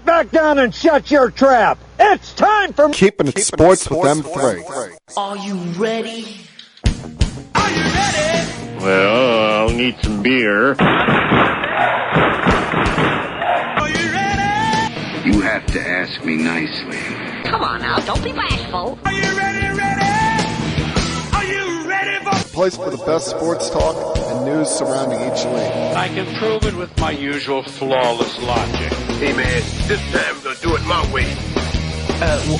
Get back down and shut your trap. It's time for Keeping It Sports with M3. Are you ready? Are you ready? Well, I'll need some beer. Are you ready? You have to ask me nicely. Come on now, don't be bashful. Are you ready? Are you ready for... Place for the best sports talk and news surrounding each league. I can prove it with my usual flawless logic. Hey, man, this time we're going to do it my way.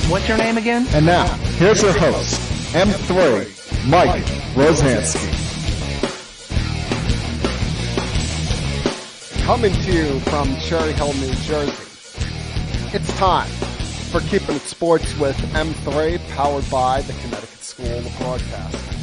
What's your name again? And now, here's your host, M3, Mike Rosansky. Coming to you from Cherry Hill, New Jersey. It's time for Keeping It Sports with M3, powered by the Connecticut School of Broadcasting.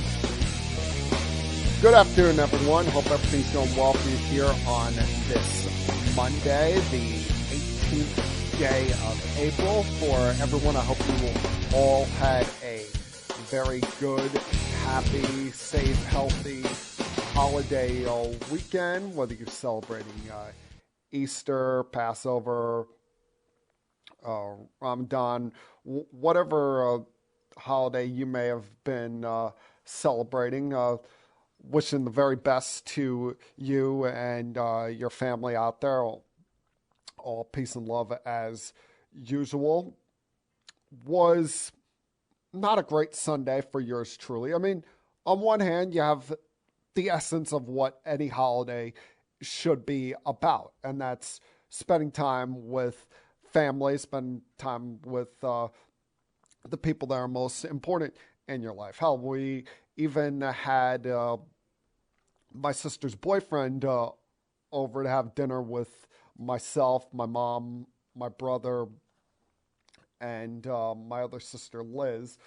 Good afternoon, everyone. Hope everything's going well for you here on this Monday, the 18th day of April. For everyone, I hope you all had a very good, happy, safe, healthy holiday weekend, whether you're celebrating Easter, Passover, Ramadan, whatever holiday you may have been celebrating. Wishing the very best to you and your family out there. All peace and love as usual. Was not a great Sunday for yours truly. I mean, on one hand, you have the essence of what any holiday should be about, and that's spending time with family, spending time with the people that are most important in your life. Hell, we even had my sister's boyfriend over to have dinner with myself, my mom, my brother, and my other sister, Liz.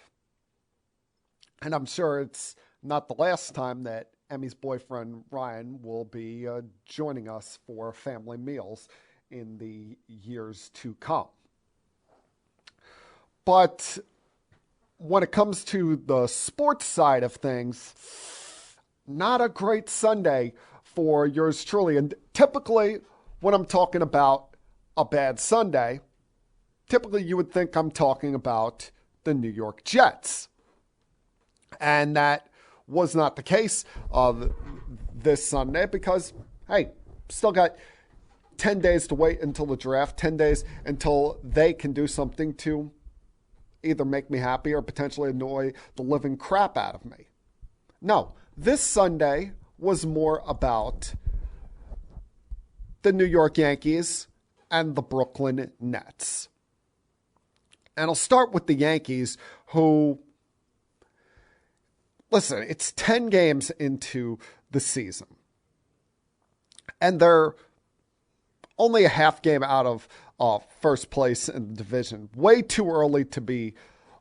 And I'm sure it's not the last time that Emmy's boyfriend, Ryan, will be joining us for family meals in the years to come. But when it comes to the sports side of things, not a great Sunday for yours truly. And typically, when I'm talking about a bad Sunday, typically you would think I'm talking about the New York Jets. And that was not the case this Sunday because, hey, still got 10 days to wait until the draft, 10 days until they can do something to either make me happy or potentially annoy the living crap out of me. No, this Sunday was more about the New York Yankees and the Brooklyn Nets. And I'll start with the Yankees, who, listen, it's 10 games into the season. And they're only a half game out of first place in the division. Way too early to be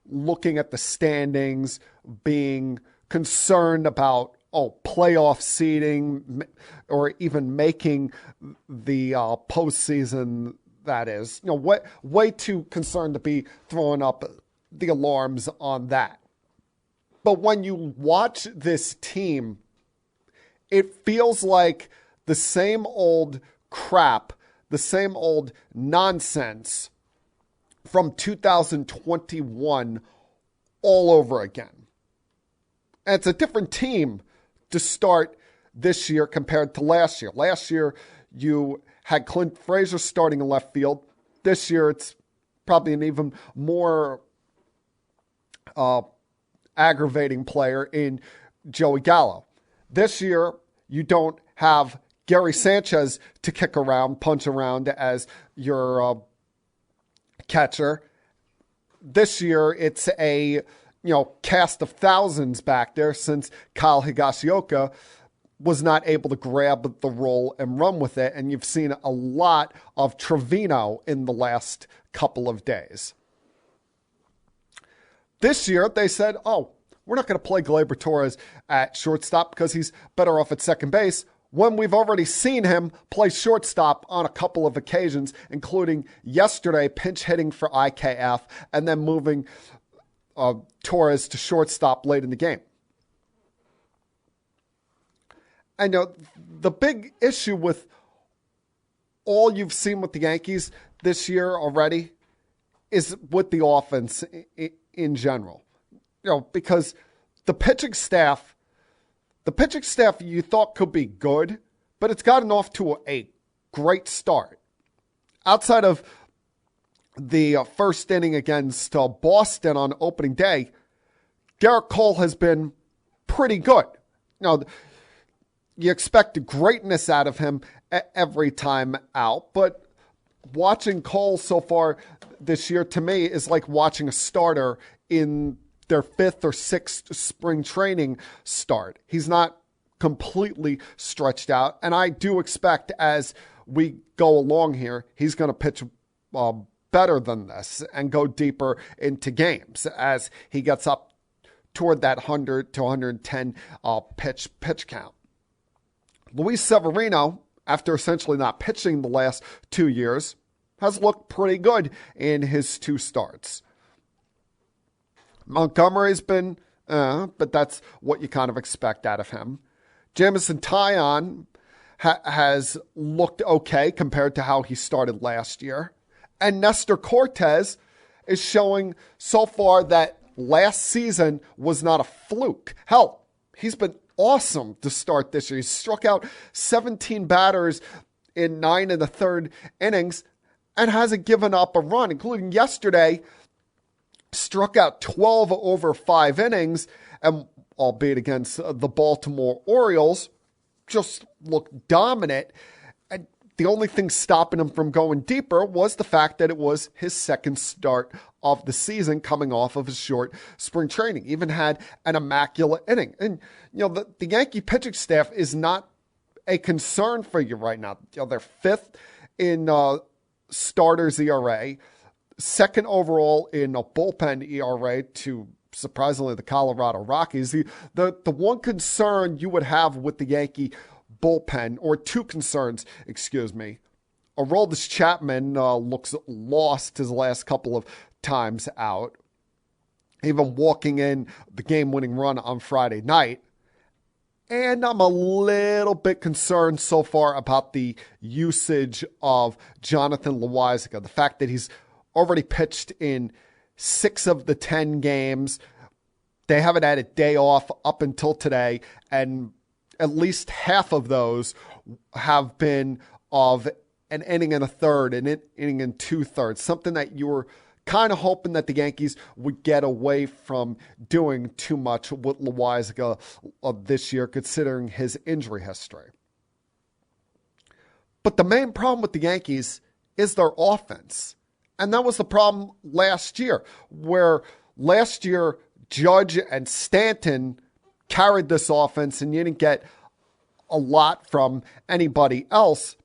looking at the standings, being concerned about playoff seeding, or even making the postseason. That is, way too concerned to be throwing up the alarms on that. But when you watch this team, it feels like the same old crap, the same old nonsense from 2021 all over again. And it's a different team to start this year compared to last year. Last year, you had Clint Frazier starting in left field. This year, it's probably an even more aggravating player in Joey Gallo. This year, you don't have Gary Sanchez to kick around, punch around as your catcher. This year, it's a cast of thousands back there since Kyle Higashioka was not able to grab the role and run with it. And you've seen a lot of Trevino in the last couple of days. This year, they said, we're not going to play Gleyber Torres at shortstop because he's better off at second base, when we've already seen him play shortstop on a couple of occasions, including yesterday pinch hitting for IKF and then moving Torres to shortstop late in the game. I know the big issue with all you've seen with the Yankees this year already is with the offense in general. Because the pitching staff you thought could be good, but it's gotten off to a great start. Outside of the first inning against Boston on opening day, Garrett Cole has been pretty good. You expect greatness out of him every time out, but watching Cole so far this year to me is like watching a starter in their 5th or 6th spring training start. He's not completely stretched out, and I do expect as we go along here, he's going to pitch better than this and go deeper into games as he gets up toward that 100 to 110 pitch count. Luis Severino, after essentially not pitching the last 2 years, has looked pretty good in his 2 starts. Montgomery's been, but that's what you kind of expect out of him. Jamison Taillon has looked okay compared to how he started last year. And Nestor Cortes is showing so far that last season was not a fluke. Hell, he's been awesome to start this year. He struck out 17 batters in 9 1/3 innings and hasn't given up a run, including yesterday, struck out 12 over 5 innings, and albeit against the Baltimore Orioles, just looked dominant. And the only thing stopping him from going deeper was the fact that it was his second start of the season coming off of his short spring training. Even had an immaculate inning. And, the Yankee pitching staff is not a concern for you right now. They're 5th in starters ERA, 2nd overall in a bullpen ERA to surprisingly the Colorado Rockies. The one concern you would have with the Yankee bullpen, or 2 concerns, Aroldis Chapman looks lost his last couple of times out, even walking in the game-winning run on Friday night. And I'm a little bit concerned so far about the usage of Jonathan Loáisiga. The fact that he's already pitched in 6 of the 10 games. They haven't had a day off up until today, and at least half of those have been of an inning and a third, an inning and 2/3, something that you were kind of hoping that the Yankees would get away from doing too much with Loáisiga this year, considering his injury history. But the main problem with the Yankees is their offense. And that was the problem last year, where last year Judge and Stanton carried this offense and you didn't get a lot from anybody else.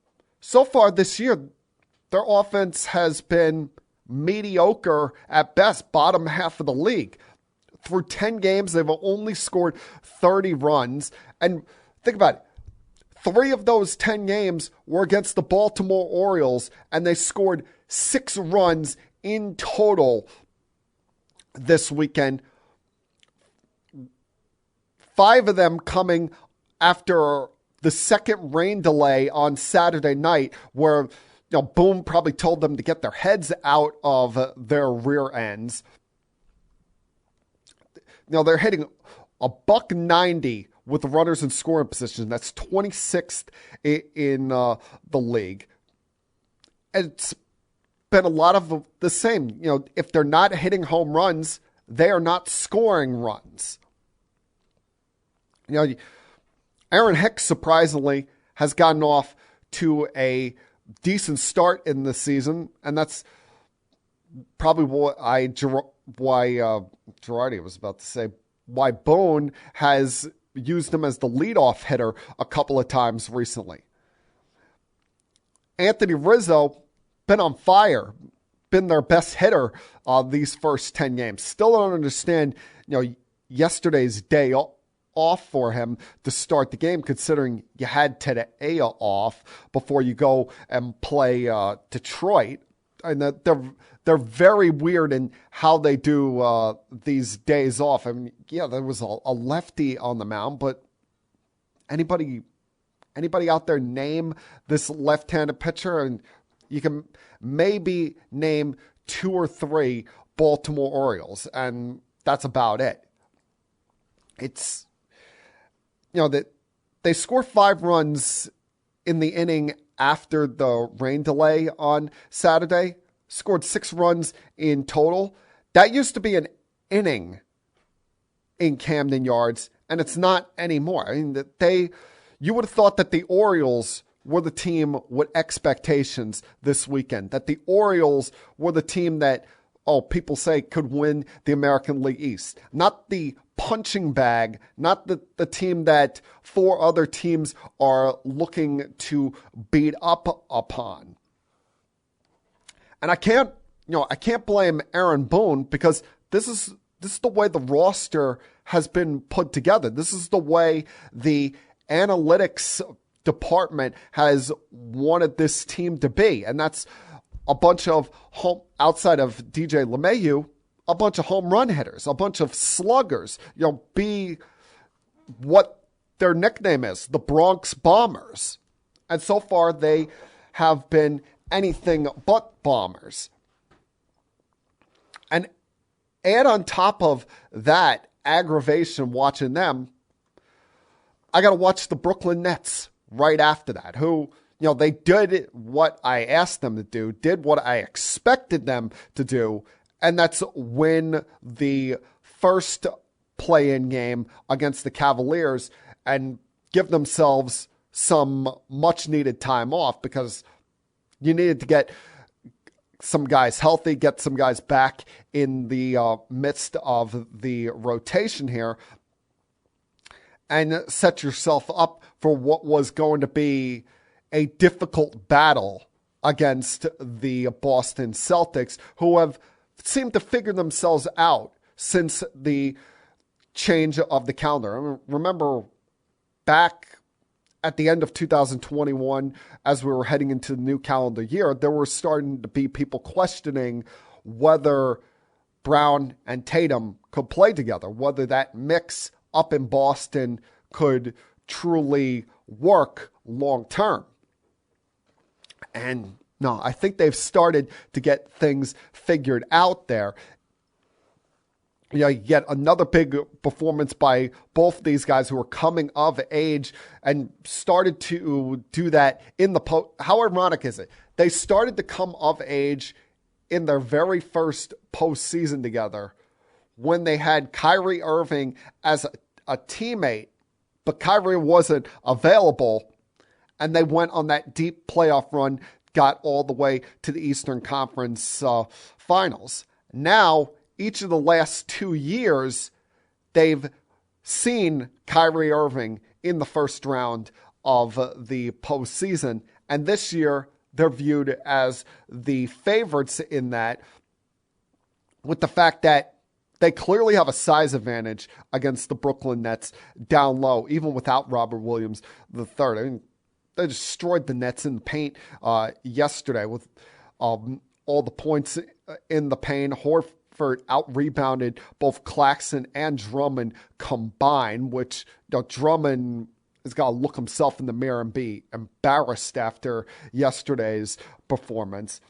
So far this year, their offense has been mediocre at best, bottom half of the league. Through 10 games, they've only scored 30 runs. And think about it. 3 of those 10 games were against the Baltimore Orioles, and they scored 6 runs in total this weekend. 5 of them coming after the second rain delay on Saturday night, where Boone probably told them to get their heads out of their rear ends. They're hitting a $190 with runners in scoring position. That's 26th in the league. It's been a lot of the same. If they're not hitting home runs, they are not scoring runs. Aaron Hicks, surprisingly, has gotten off to a decent start in the season, and that's probably why Girardi was about to say, why Boone has used him as the leadoff hitter a couple of times recently. Anthony Rizzo, been on fire, been their best hitter these first 10 games. Still don't understand, yesterday's day off for him to start the game, considering you had today off before you go and play Detroit. And that they're very weird in how they do these days off. I mean, yeah, there was a lefty on the mound, but anybody out there name this left-handed pitcher? And You can maybe name 2 or 3 Baltimore Orioles, and that's about it. It's, that they scored 5 runs in the inning after the rain delay on Saturday, scored 6 runs in total. That used to be an inning in Camden Yards, and it's not anymore. I mean, you would have thought that the Orioles were the team with expectations this weekend, that the Orioles were the team that, people say could win the American League East. Not the punching bag, not the team that 4 other teams are looking to beat up upon. And I can't blame Aaron Boone, because this is the way the roster has been put together. This is the way the analytics department has wanted this team to be. And that's a bunch of outside of DJ LeMahieu, a bunch of home run hitters, a bunch of sluggers, be what their nickname is, the Bronx Bombers. And so far they have been anything but bombers. And add on top of that aggravation watching them, I got to watch the Brooklyn Nets right after that, who, they did what I asked them to do, did what I expected them to do, and that's win the first play-in game against the Cavaliers and give themselves some much-needed time off, because you needed to get some guys healthy, get some guys back in the midst of the rotation here, and set yourself up for what was going to be a difficult battle against the Boston Celtics, who have seemed to figure themselves out since the change of the calendar. I mean, remember back at the end of 2021, as we were heading into the new calendar year, there were starting to be people questioning whether Brown and Tatum could play together, whether that mix up in Boston could truly work long term. And no, I think they've started to get things figured out there. You get another big performance by both these guys who are coming of age and started to do that in the post. How ironic is it? They started to come of age in their very first postseason together when they had Kyrie Irving as a teammate, but Kyrie wasn't available, and they went on that deep playoff run, got all the way to the Eastern Conference Finals. Now, each of the last 2 years, they've seen Kyrie Irving in the first round of the postseason. And this year, they're viewed as the favorites in that, with the fact that they clearly have a size advantage against the Brooklyn Nets down low, even without Robert Williams III. I mean, they destroyed the Nets in the paint yesterday with all the points in the paint. Horford out-rebounded both Claxton and Drummond combined, which Drummond has got to look himself in the mirror and be embarrassed after yesterday's performance.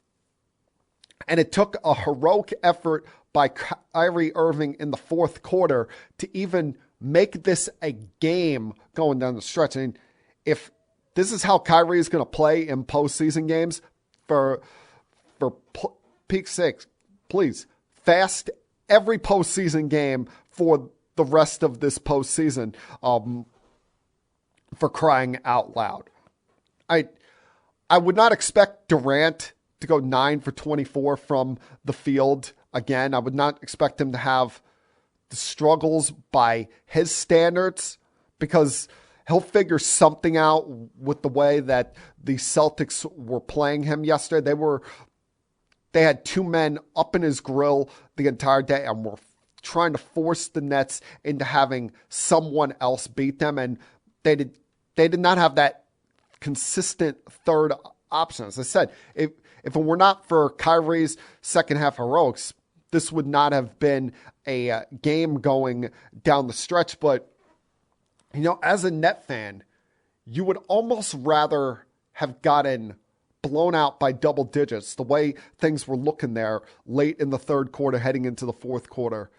And it took a heroic effort by Kyrie Irving in the fourth quarter to even make this a game going down the stretch. I mean, if this is how Kyrie is going to play in postseason games, for peak's sake, please fast every postseason game for the rest of this postseason, for crying out loud. I would not expect Durant to go 9 for 24 from the field again. I would not expect him to have the struggles by his standards, because he'll figure something out with the way that the Celtics were playing him yesterday. They had 2 men up in his grill the entire day and were trying to force the Nets into having someone else beat them. And they did not have that consistent third option. As I said, if it were not for Kyrie's second half heroics, this would not have been a game going down the stretch. But, as a Net fan, you would almost rather have gotten blown out by double digits, the way things were looking there late in the third quarter heading into the fourth quarter,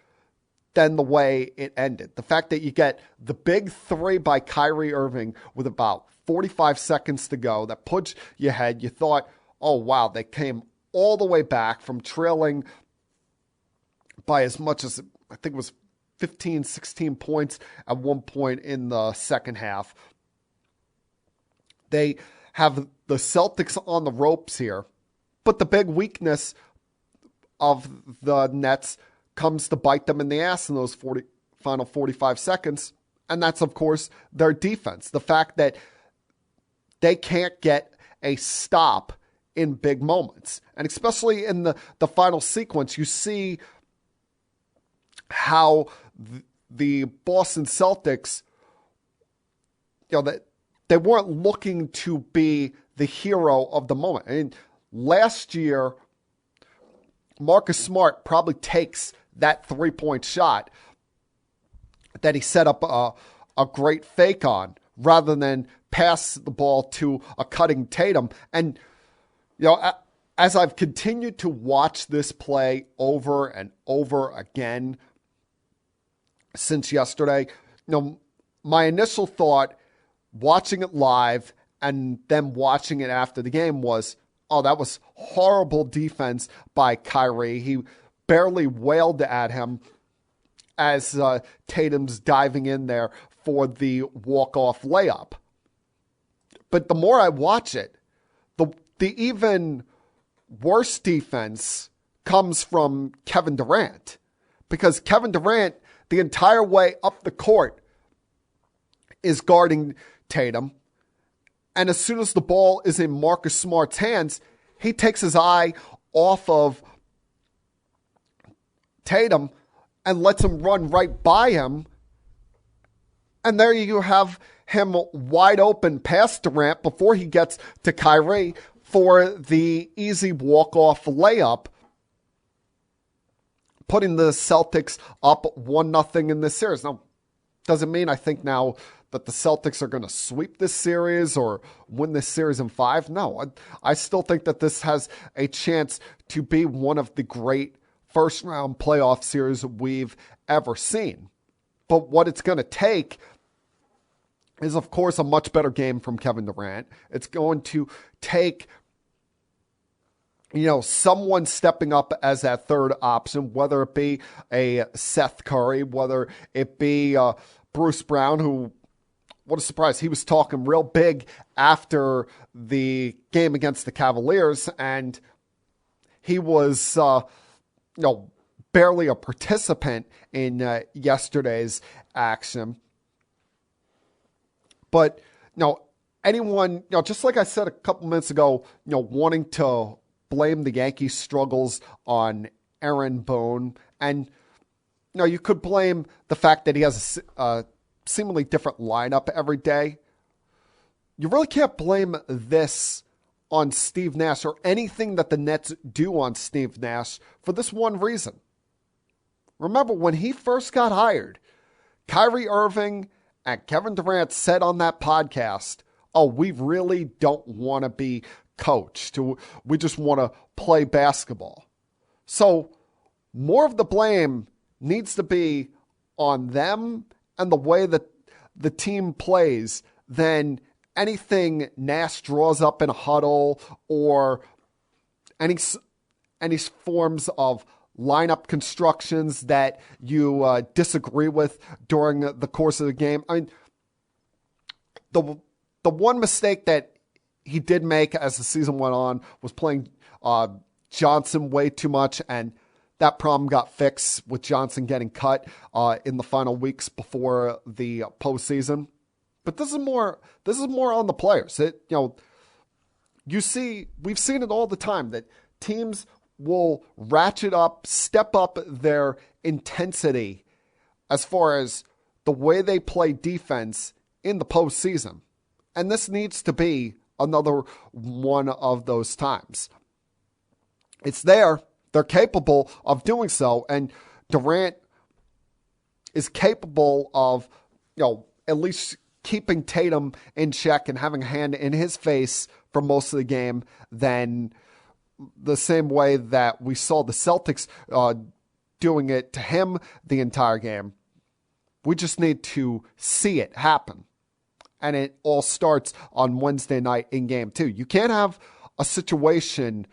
than the way it ended. The fact that you get the big three by Kyrie Irving with about 45 seconds to go that puts you ahead. You thought, oh, wow, they came all the way back from trailing by as much as, I think it was 15, 16 points at one point in the second half. They have the Celtics on the ropes here, but the big weakness of the Nets comes to bite them in the ass in those final 45 seconds, and that's, of course, their defense. The fact that they can't get a stop in big moments. And especially in the final sequence, you see how the Boston Celtics, that they weren't looking to be the hero of the moment. I mean, last year, Marcus Smart probably takes that three-point shot that he set up a great fake on rather than pass the ball to a cutting Tatum. And, as I've continued to watch this play over and over again since yesterday, my initial thought watching it live and then watching it after the game was, oh, that was horrible defense by Kyrie. He barely wailed at him as Tatum's diving in there for the walk-off layup. But the more I watch it, the even worse defense comes from Kevin Durant. Because Kevin Durant, the entire way up the court, is guarding Tatum. And as soon as the ball is in Marcus Smart's hands, he takes his eye off of Tatum and lets him run right by him. And there you have him wide open past Durant before he gets to Kyrie for the easy walk-off layup, putting the Celtics up 1-0 in this series. Now, doesn't mean I think now that the Celtics are going to sweep this series or win this series in 5. No, I still think that this has a chance to be one of the great first-round playoff series we've ever seen. But what it's going to take is, of course, a much better game from Kevin Durant. It's going to take, someone stepping up as that third option, whether it be a Seth Curry, whether it be Bruce Brown, who, what a surprise, he was talking real big after the game against the Cavaliers, and he was, barely a participant in yesterday's action. But, anyone, just like I said a couple minutes ago, wanting to blame the Yankees' struggles on Aaron Boone. And, you could blame the fact that he has a seemingly different lineup every day. You really can't blame this on Steve Nash or anything that the Nets do on Steve Nash for this one reason. Remember, when he first got hired, Kyrie Irving and Kevin Durant said on that podcast, oh, we really don't want to be coached. We just want to play basketball. So more of the blame needs to be on them and the way that the team plays than anything Nash draws up in a huddle or any forms of lineup constructions that you disagree with during the course of the game. I mean, the one mistake that he did make as the season went on was playing Johnson way too much, and that problem got fixed with Johnson getting cut in the final weeks before the postseason. But this is more on the players. We've seen it all the time that teams will ratchet up, step up their intensity as far as the way they play defense in the postseason. And this needs to be another one of those times. It's there. They're capable of doing so. And Durant is capable of, at least keeping Tatum in check and having a hand in his face for most of the game than the same way that we saw the Celtics doing it to him the entire game. We just need to see it happen. And it all starts on Wednesday night in Game 2. You can't have a situation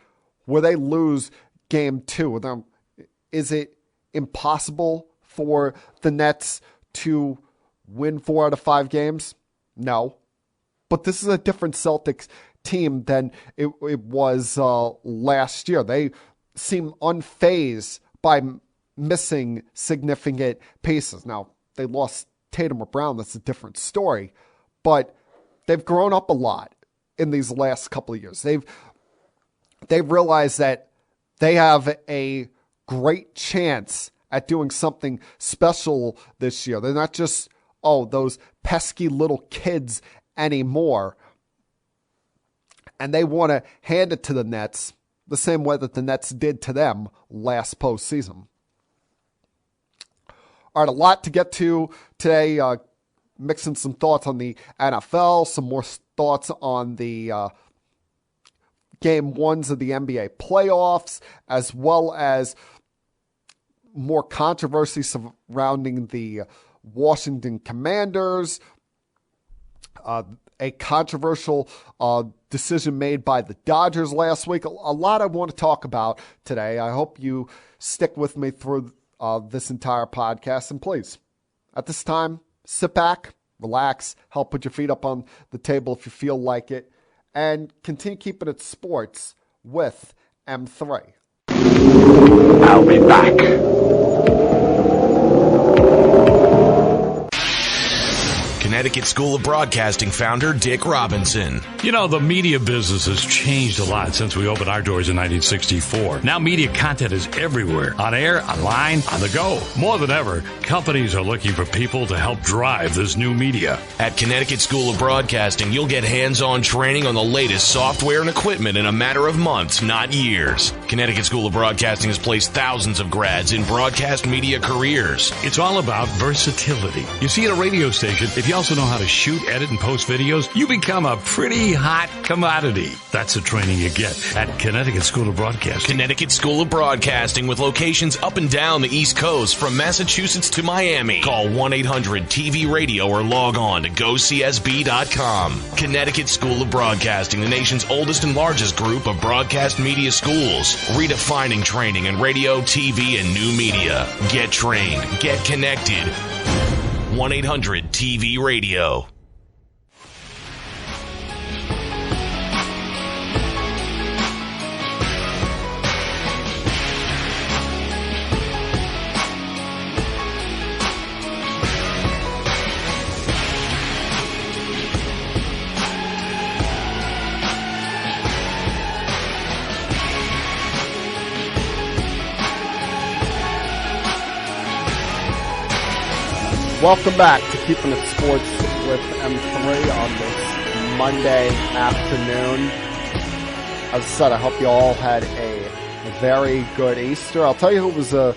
where they lose Game 2. Now, is it impossible for the Nets to win 4 out of 5 games? No. But this is a different Celtics team than it was last year. They seem unfazed by missing significant pieces. Now, they lost Tatum or Brown. That's a different story. But they've grown up a lot in these last couple of years. They've realized that they have a great chance at doing something special this year. They're not just, those pesky little kids anymore. And they want to hand it to the Nets the same way that the Nets did to them last postseason. All right, a lot to get to today. Mixing some thoughts on the NFL, some more thoughts on the Game 1s of the NBA playoffs, as well as more controversy surrounding the Washington Commanders, a controversial decision made by the Dodgers last week. A lot I want to talk about today. I hope you stick with me through this entire podcast. And please, at this time, sit back, relax, help put your feet up on the table if you feel like it, and continue keeping it sports with M3. I'll be back. Connecticut School of Broadcasting founder Dick Robinson. You know, the media business has changed a lot since we opened our doors in 1964. Now media content is everywhere. On air, online, on the go. More than ever, companies are looking for people to help drive this new media. At Connecticut School of Broadcasting, you'll get hands-on training on the latest software and equipment in a matter of months, not years. Connecticut School of Broadcasting has placed thousands of grads in broadcast media careers. It's all about versatility. You see, at a radio station, if you also know how to shoot, edit, and post videos, you become a pretty hot commodity. That's the training you get at Connecticut School of Broadcasting. Connecticut School of Broadcasting, with locations up and down the East Coast from Massachusetts to Miami. Call 1-800-TV-RADIO or log on to GoCSB.com. Connecticut School of Broadcasting, the nation's oldest and largest group of broadcast media schools, redefining training in radio, TV, and new media. Get trained. Get connected. 1-800-TV-RADIO. Welcome back to Keeping It Sports with M3 on this Monday afternoon. As I said, I hope you all had a very good Easter. I'll tell you who it was a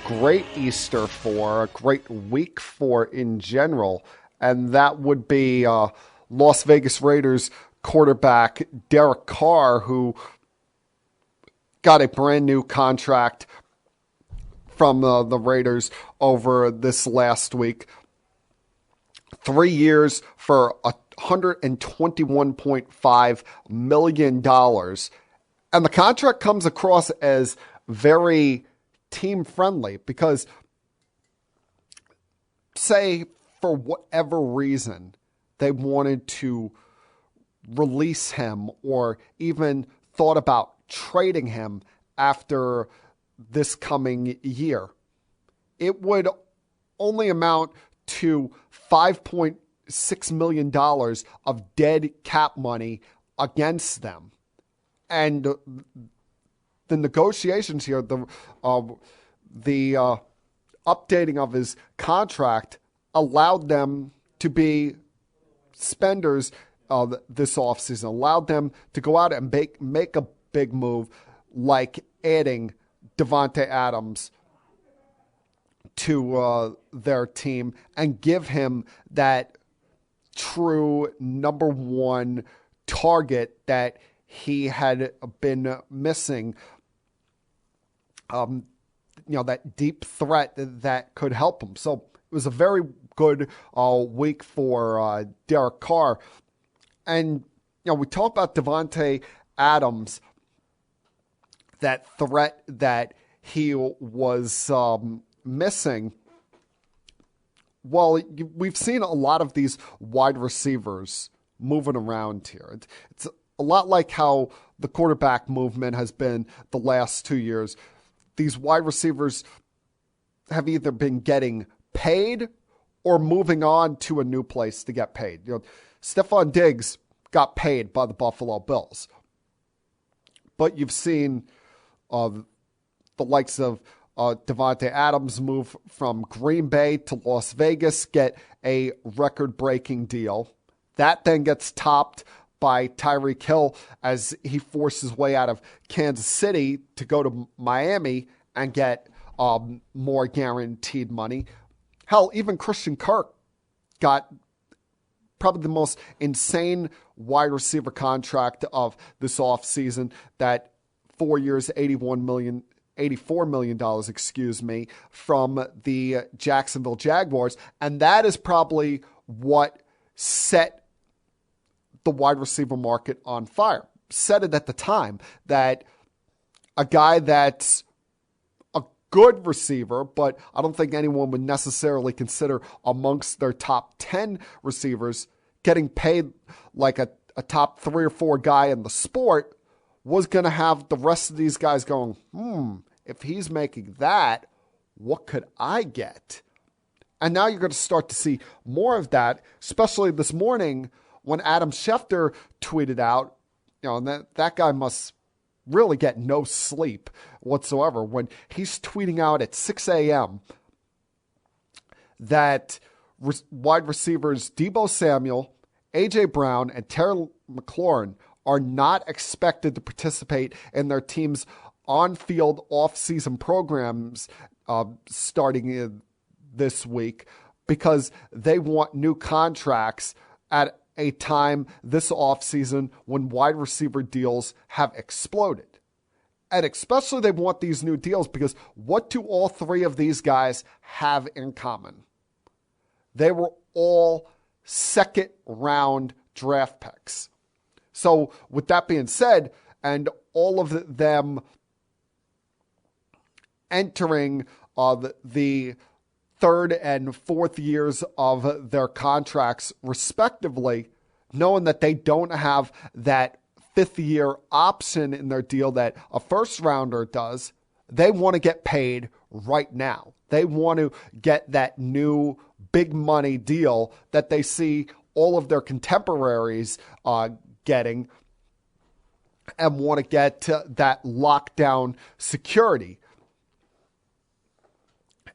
great Easter for, a great week for in general, and that would be Las Vegas Raiders quarterback Derek Carr, who got a brand new contract from the Raiders over this last week. 3 years for $121.5 million. And the contract comes across as very team-friendly because, say, for whatever reason, they wanted to release him or even thought about trading him after this coming year, it would only amount to $5.6 million of dead cap money against them. And the negotiations here, the updating of his contract allowed them to be spenders this offseason, allowed them to go out and make a big move like adding Devontae Adams to their team and give him that true number one target that he had been missing. That deep threat that could help him. So it was a very good week for Derek Carr. And, we talk about Davante Adams, that threat that he was missing. Well, we've seen a lot of these wide receivers moving around here. It's a lot like how the quarterback movement has been the last 2 years. These wide receivers have either been getting paid or moving on to a new place to get paid. Stephon Diggs got paid by the Buffalo Bills. But you've seen the likes of Davante Adams move from Green Bay to Las Vegas, get a record-breaking deal. That then gets topped by Tyreek Hill as he forced his way out of Kansas City to go to Miami and get more guaranteed money. Hell, even Christian Kirk got probably the most insane wide receiver contract of this offseason, that 4 years, $84 million, from the Jacksonville Jaguars. And that is probably what set the wide receiver market on fire. Said it at the time that a guy that's a good receiver, but I don't think anyone would necessarily consider amongst their top 10 receivers, getting paid like a top 3 or 4 guy in the sport, was going to have the rest of these guys going, if he's making that, what could I get? And now you're going to start to see more of that, especially this morning when Adam Schefter tweeted out, and that guy must really get no sleep whatsoever when he's tweeting out at 6 a.m. that wide receivers Deebo Samuel, A.J. Brown, and Terry McLaurin are not expected to participate in their team's on-field off-season programs starting this week because they want new contracts at a time this offseason when wide receiver deals have exploded. And especially they want these new deals because what do all 3 of these guys have in common? They were all second-round draft picks. So with that being said, and all of them entering the 3rd and 4th years of their contracts respectively, knowing that they don't have that 5th-year option in their deal that a first-rounder does, they want to get paid right now. They want to get that new big money deal that they see all of their contemporaries getting and want to get that lockdown security.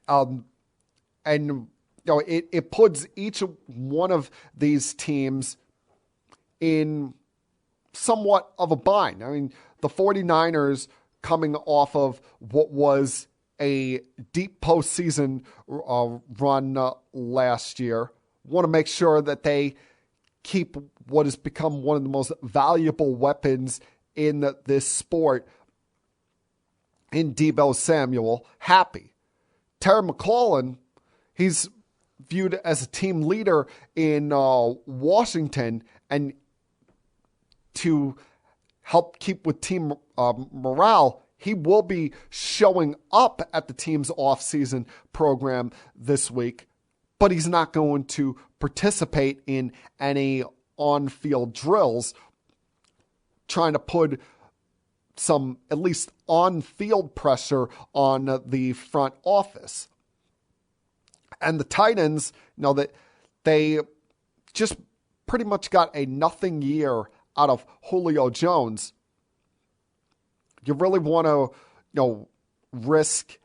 And it puts each one of these teams in somewhat of a bind. I mean, the 49ers coming off of what was a deep postseason run last year want to make sure that they keep what has become one of the most valuable weapons in this sport in Deebo Samuel happy. Terry McLaurin, he's viewed as a team leader in Washington, and to help keep with team morale, he will be showing up at the team's off-season program this week, but he's not going to participate in any on-field drills, trying to put some at least on-field pressure on the front office. And the Titans, that they just pretty much got a nothing year out of Julio Jones. You really want to, risk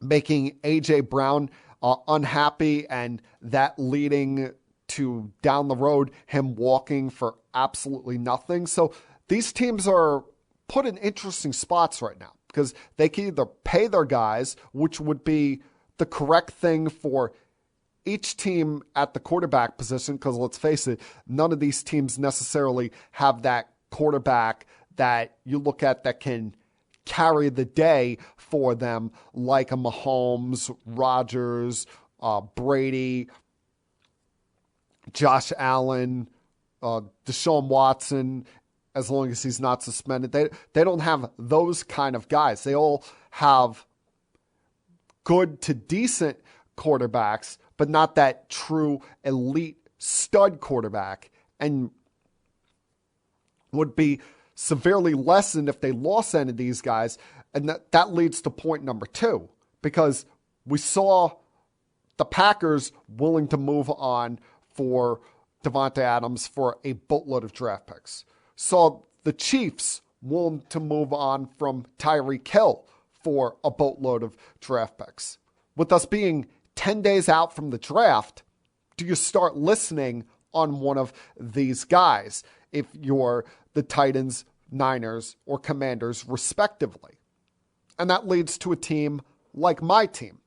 making A.J. Brown unhappy and that leading to down the road him walking for absolutely nothing. So these teams are put in interesting spots right now because they can either pay their guys, which would be the correct thing for each team at the quarterback position, because let's face it, none of these teams necessarily have that quarterback that you look at that can carry the day for them, like a Mahomes, Rodgers, Brady, Josh Allen, Deshaun Watson, as long as he's not suspended. They don't have those kind of guys. They all have good to decent quarterbacks, but not that true elite stud quarterback, and would be severely lessened if they lost any of these guys. And that leads to point number 2, because we saw the Packers willing to move on for Devontae Adams for a boatload of draft picks. Saw the Chiefs willing to move on from Tyreek Hill for a boatload of draft picks. With us being 10 days out from the draft, do you start listening on one of these guys if you're the Titans, Niners, or Commanders, respectively? And that leads to a team like my team,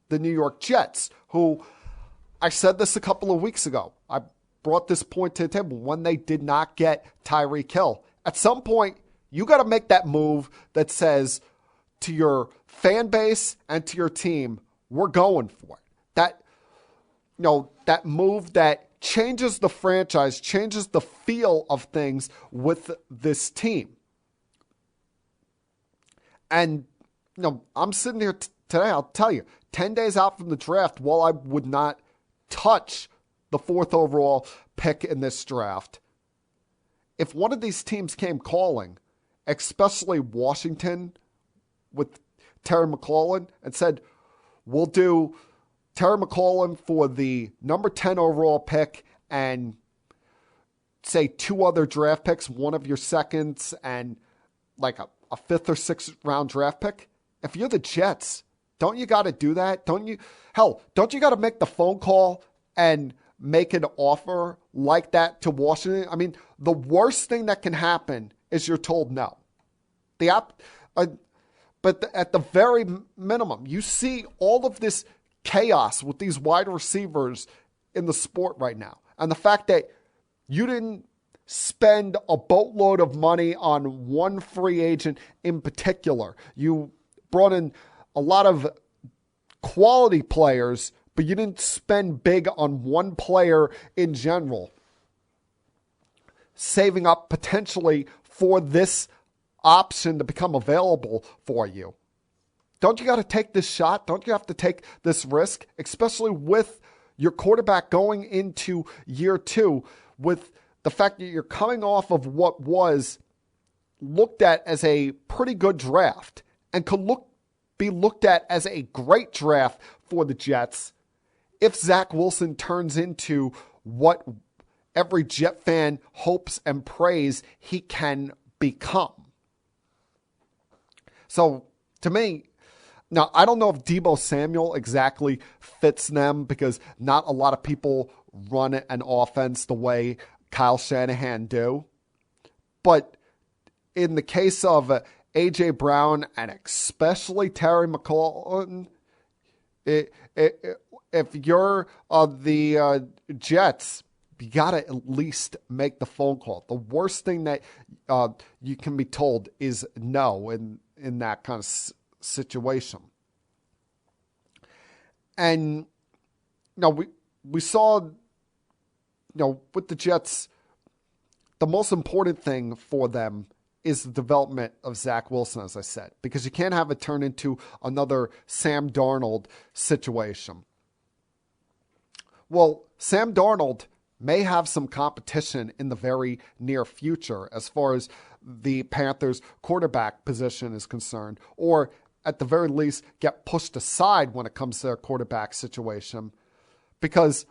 the New York Jets, who, I said this a couple of weeks ago. I brought this point to the table when they did not get Tyreek Hill. At some point, you got to make that move that says to your fan base and to your team, we're going for it. That move that changes the franchise, changes the feel of things with this team. And, I'm sitting here today, I'll tell you, 10 days out from the draft, while I would not touch the 4th overall pick in this draft, if one of these teams came calling, especially Washington with Terry McLaurin, and said, we'll do Terry McLaurin for the number 10 overall pick and say 2 other draft picks, one of your seconds and like a 5th or 6th round draft pick. If you're the Jets, don't you got to do that? Don't you got to make the phone call and make an offer like that to Washington? I mean, the worst thing that can happen is you're told no. But at the very minimum, you see all of this chaos with these wide receivers in the sport right now. And the fact that you didn't spend a boatload of money on one free agent in particular. You brought in a lot of quality players, but you didn't spend big on one player in general, saving up potentially for this option to become available for you. Don't you got to take this shot? Don't you have to take this risk, especially with your quarterback going into year 2, with the fact that you're coming off of what was looked at as a pretty good draft and could be looked at as a great draft for the Jets if Zach Wilson turns into what every Jet fan hopes and prays he can become. So, to me, now, I don't know if Deebo Samuel exactly fits them because not a lot of people run an offense the way Kyle Shanahan do. But in the case of A.J. Brown and especially Terry McLaurin, if you're the Jets, you got to at least make the phone call. The worst thing that you can be told is no in that kind of situation. And we saw with the Jets, the most important thing for them is the development of Zach Wilson, as I said, because you can't have it turn into another Sam Darnold situation. Well, Sam Darnold may have some competition in the very near future as far as the Panthers' quarterback position is concerned, or at the very least get pushed aside when it comes to their quarterback situation, because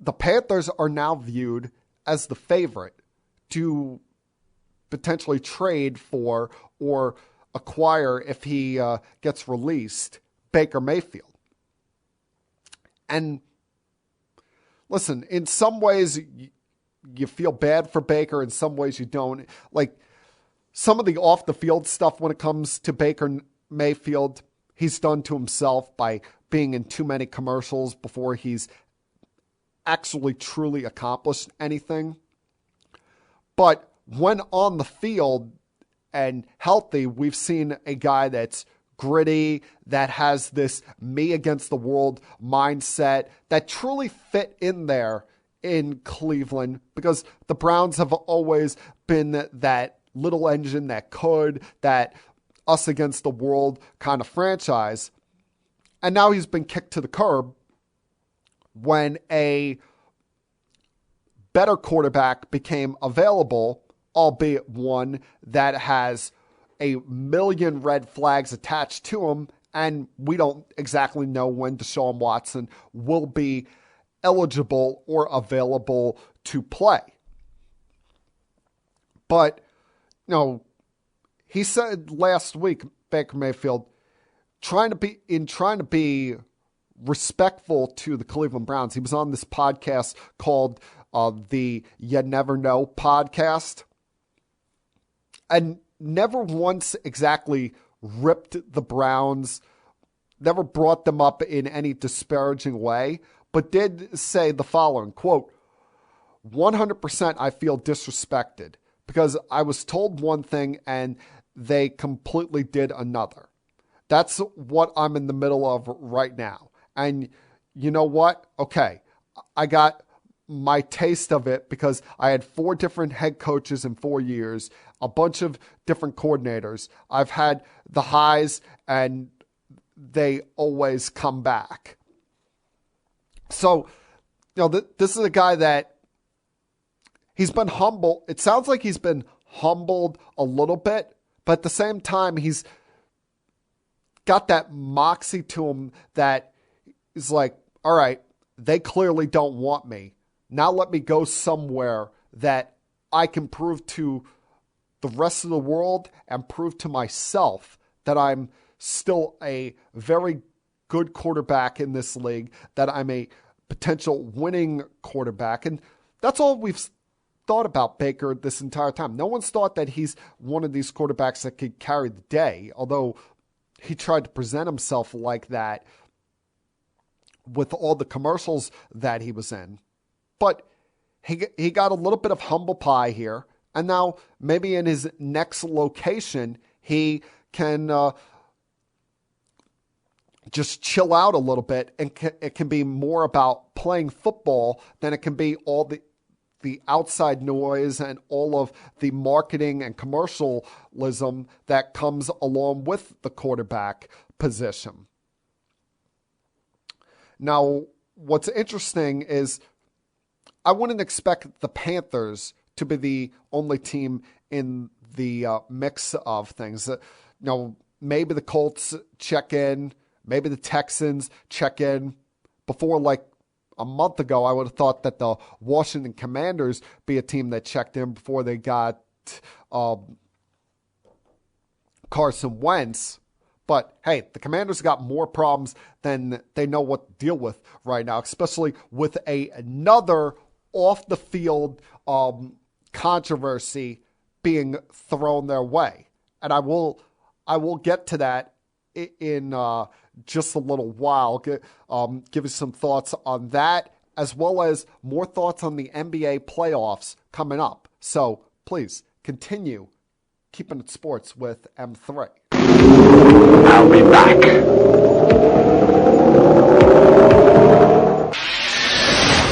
the Panthers are now viewed as the favorite to potentially trade for or acquire, if he gets released, Baker Mayfield. And listen, in some ways you feel bad for Baker, in some ways you don't. Like some of the off the field stuff when it comes to Baker Mayfield, he's done to himself by being in too many commercials before he's actually truly accomplished anything. But when on the field and healthy, we've seen a guy that's gritty, that has this me against the world mindset that truly fit in there in Cleveland, because the Browns have always been that little engine that could, that us against the world kind of franchise. And now he's been kicked to the curb when a better quarterback became available, albeit one that has a million red flags attached to him, and we don't exactly know when Deshaun Watson will be eligible or available to play. But, he said last week, Baker Mayfield, trying to be respectful to the Cleveland Browns. He was on this podcast called the You Never Know podcast, and never once exactly ripped the Browns, never brought them up in any disparaging way, but did say the following, quote, 100% I feel disrespected because I was told one thing and they completely did another. That's what I'm in the middle of right now. And you know what? Okay, I got my taste of it because I had 4 different head coaches in 4 years, a bunch of different coordinators. I've had the highs and they always come back. So, this is a guy that he's been humble. It sounds like he's been humbled a little bit, but at the same time, he's got that moxie to him that is like, all right, they clearly don't want me. Now let me go somewhere that I can prove to the rest of the world and prove to myself that I'm still a very good quarterback in this league, that I'm a potential winning quarterback. And that's all we've thought about Baker this entire time. No one's thought that he's one of these quarterbacks that could carry the day, although he tried to present himself like that with all the commercials that he was in. But he got a little bit of humble pie here, and now maybe in his next location, he can just chill out a little bit, and it can be more about playing football than it can be all the outside noise and all of the marketing and commercialism that comes along with the quarterback position. Now, what's interesting is I wouldn't expect the Panthers to be the only team in the mix of things. Maybe the Colts check in, maybe the Texans check in. Before like a month ago, I would have thought that the Washington Commanders be a team that checked in before they got Carson Wentz. But hey, the Commanders got more problems than they know what to deal with right now, especially with another off-the-field controversy being thrown their way. And I will get to that in just a little while. Give you some thoughts on that, as well as more thoughts on the NBA playoffs coming up. So please continue keeping it sports with M3. I'll be back.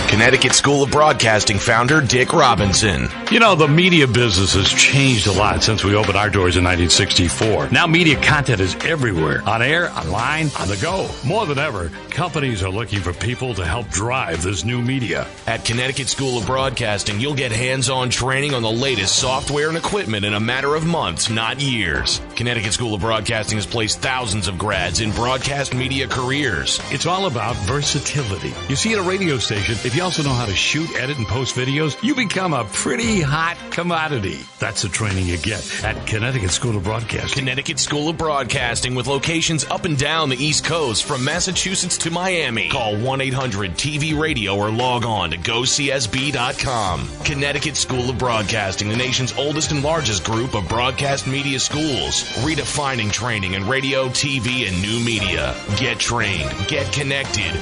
Connecticut School of Broadcasting founder Dick Robinson. The media business has changed a lot since we opened our doors in 1964. Now media content is everywhere. On air, online, on the go. More than ever, companies are looking for people to help drive this new media. At Connecticut School of Broadcasting, you'll get hands-on training on the latest software and equipment in a matter of months, not years. Connecticut School of Broadcasting has placed thousands of grads in broadcast media careers. It's all about versatility. You see, at a radio station, if you also also know how to shoot, edit, and post videos, you become a pretty hot commodity. That's the training you get at Connecticut School of Broadcasting. Connecticut School of Broadcasting with locations up and down the East Coast from Massachusetts to Miami. Call 1-800-TV-RADIO or log on to GoCSB.com. Connecticut School of Broadcasting, the nation's oldest and largest group of broadcast media schools, redefining training in radio, TV, and new media. Get trained. Get connected.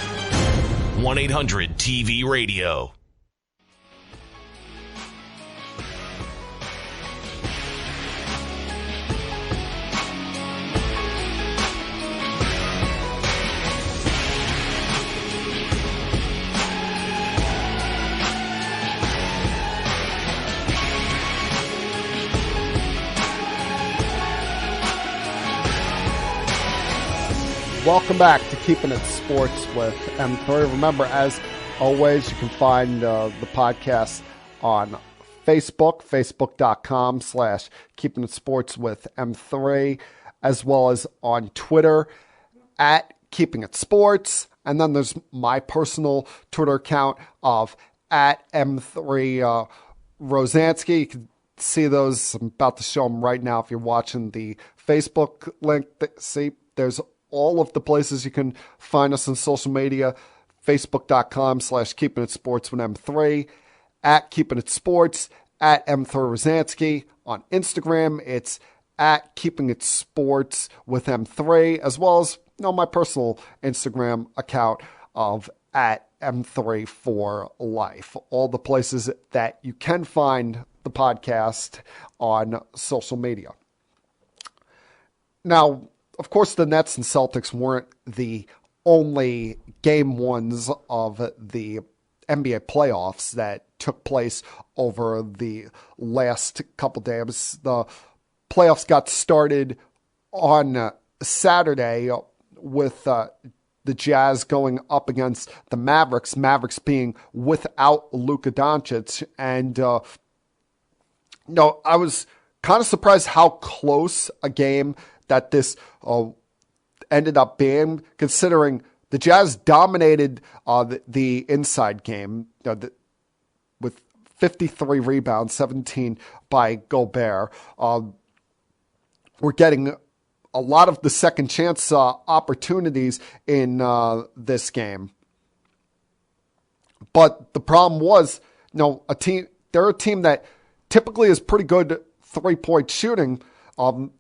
1-800-TV-RADIO. Welcome back to Keeping It Sports with M3. Remember, as always, you can find the podcast on Facebook, facebook.com/Keeping It Sports with M3, as well as on Twitter at Keeping It Sports. And then there's my personal Twitter account of at M3 Rosansky. You can see those. I'm about to show them right now if you're watching the Facebook link. See, there's all of the places you can find us on social media. Facebook.com/Keeping It Sports with M3, at Keeping It Sports, at M3 Rosansky. On Instagram, it's at Keeping It Sports with M3, as well as my personal Instagram account of at M3 for Life. All the places that you can find the podcast on social media. Now, of course, the Nets and Celtics weren't the only game ones of the NBA playoffs that took place over the last couple days. The playoffs got started on Saturday with the Jazz going up against the Mavericks, Mavericks being without Luka Doncic. And, I was kind of surprised how close a game that this ended up being, considering the Jazz dominated the inside game with 53 rebounds, 17 by Gobert. We're getting a lot of the second chance opportunities in this game. But the problem was, they're a team that typically is pretty good three-point shooting.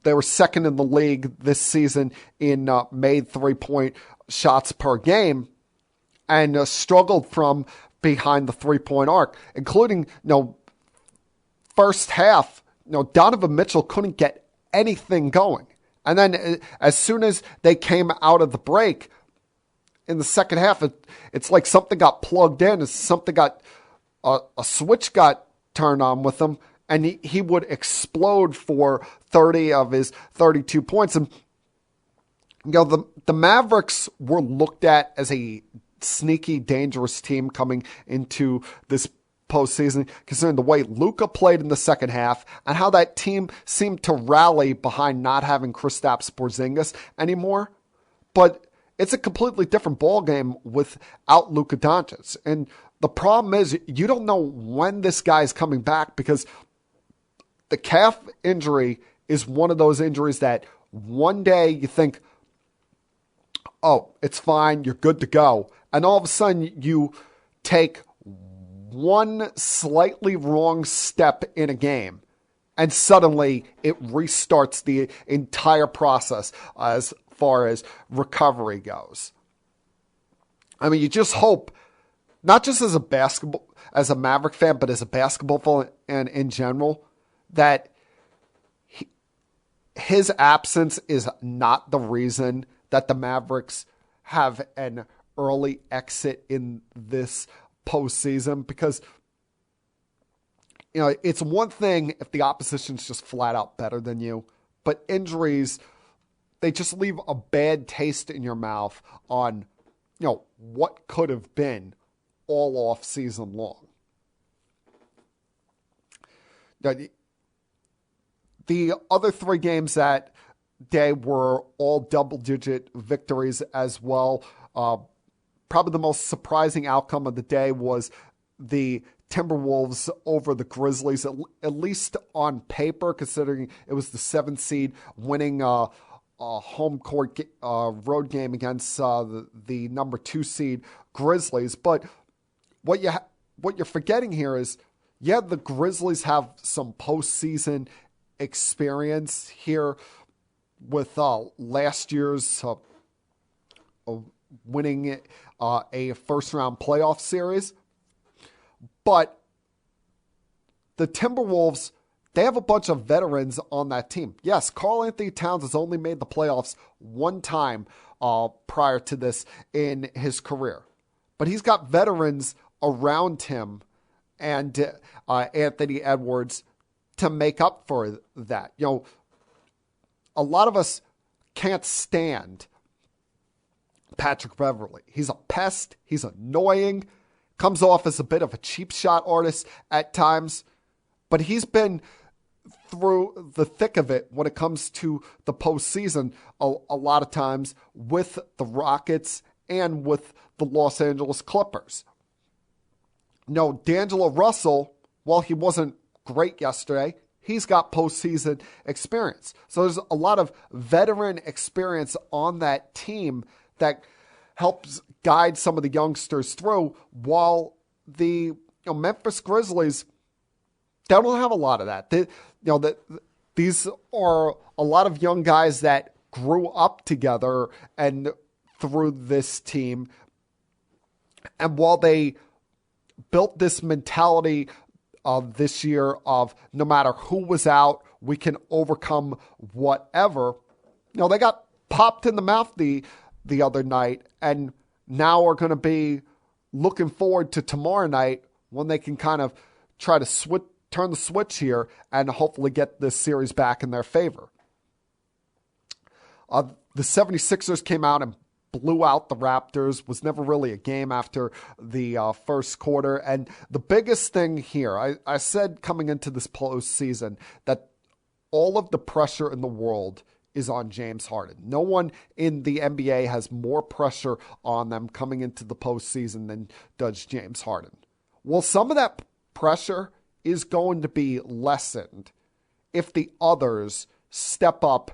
They were second in the league this season in made three-point shots per game, and struggled from behind the three-point arc, including, first half, Donovan Mitchell couldn't get anything going. And then as soon as they came out of the break in the second half, it's like something got plugged in, something got, a switch got turned on with him, and he would explode for 30 of his 32 points. And, the Mavericks were looked at as a sneaky, dangerous team coming into this postseason, considering the way Luka played in the second half and how that team seemed to rally behind not having Kristaps Porzingis anymore. But it's a completely different ballgame without Luka Doncic. And the problem is you don't know when this guy's coming back, because the calf injury is one of those injuries that one day you think, oh, it's fine, you're good to go. And all of a sudden you take one slightly wrong step in a game, and suddenly it restarts the entire process as far as recovery goes. I mean, you just hope, not just as a Maverick fan, but as a basketball fan and in general, that his absence is not the reason that the Mavericks have an early exit in this postseason, because it's one thing if the opposition's just flat out better than you, but injuries, they just leave a bad taste in your mouth on what could have been all off season long. The other three games that day were all double-digit victories as well. probably the most surprising outcome of the day was the Timberwolves over the Grizzlies, at least on paper, considering it was the 7th seed winning a home court road game against the number 2 seed Grizzlies. But what you're forgetting here is, the Grizzlies have some postseason experience here with last year's winning a first-round playoff series. But the Timberwolves, they have a bunch of veterans on that team. Yes, Karl Anthony Towns has only made the playoffs one time prior to this in his career. But he's got veterans around him and Anthony Edwards to make up for that. A lot of us can't stand Patrick Beverley. He's a pest. He's annoying. Comes off as a bit of a cheap shot artist at times. But he's been through the thick of it when it comes to the postseason a lot of times with the Rockets and with the Los Angeles Clippers. D'Angelo Russell, while he wasn't great yesterday, he's got postseason experience. So there's a lot of veteran experience on that team that helps guide some of the youngsters through, while the Memphis Grizzlies, they don't have a lot of that. These are a lot of young guys that grew up together and through this team. And while they built this mentality of this year of no matter who was out, we can overcome whatever, they got popped in the mouth the other night, and now are going to be looking forward to tomorrow night when they can kind of try to turn the switch here and hopefully get this series back in their favor. The 76ers came out and blew out the Raptors. Was never really a game after the first quarter. And the biggest thing here, I said coming into this postseason that all of the pressure in the world is on James Harden. No one in the NBA has more pressure on them coming into the postseason than does James Harden. Well, some of that pressure is going to be lessened if the others step up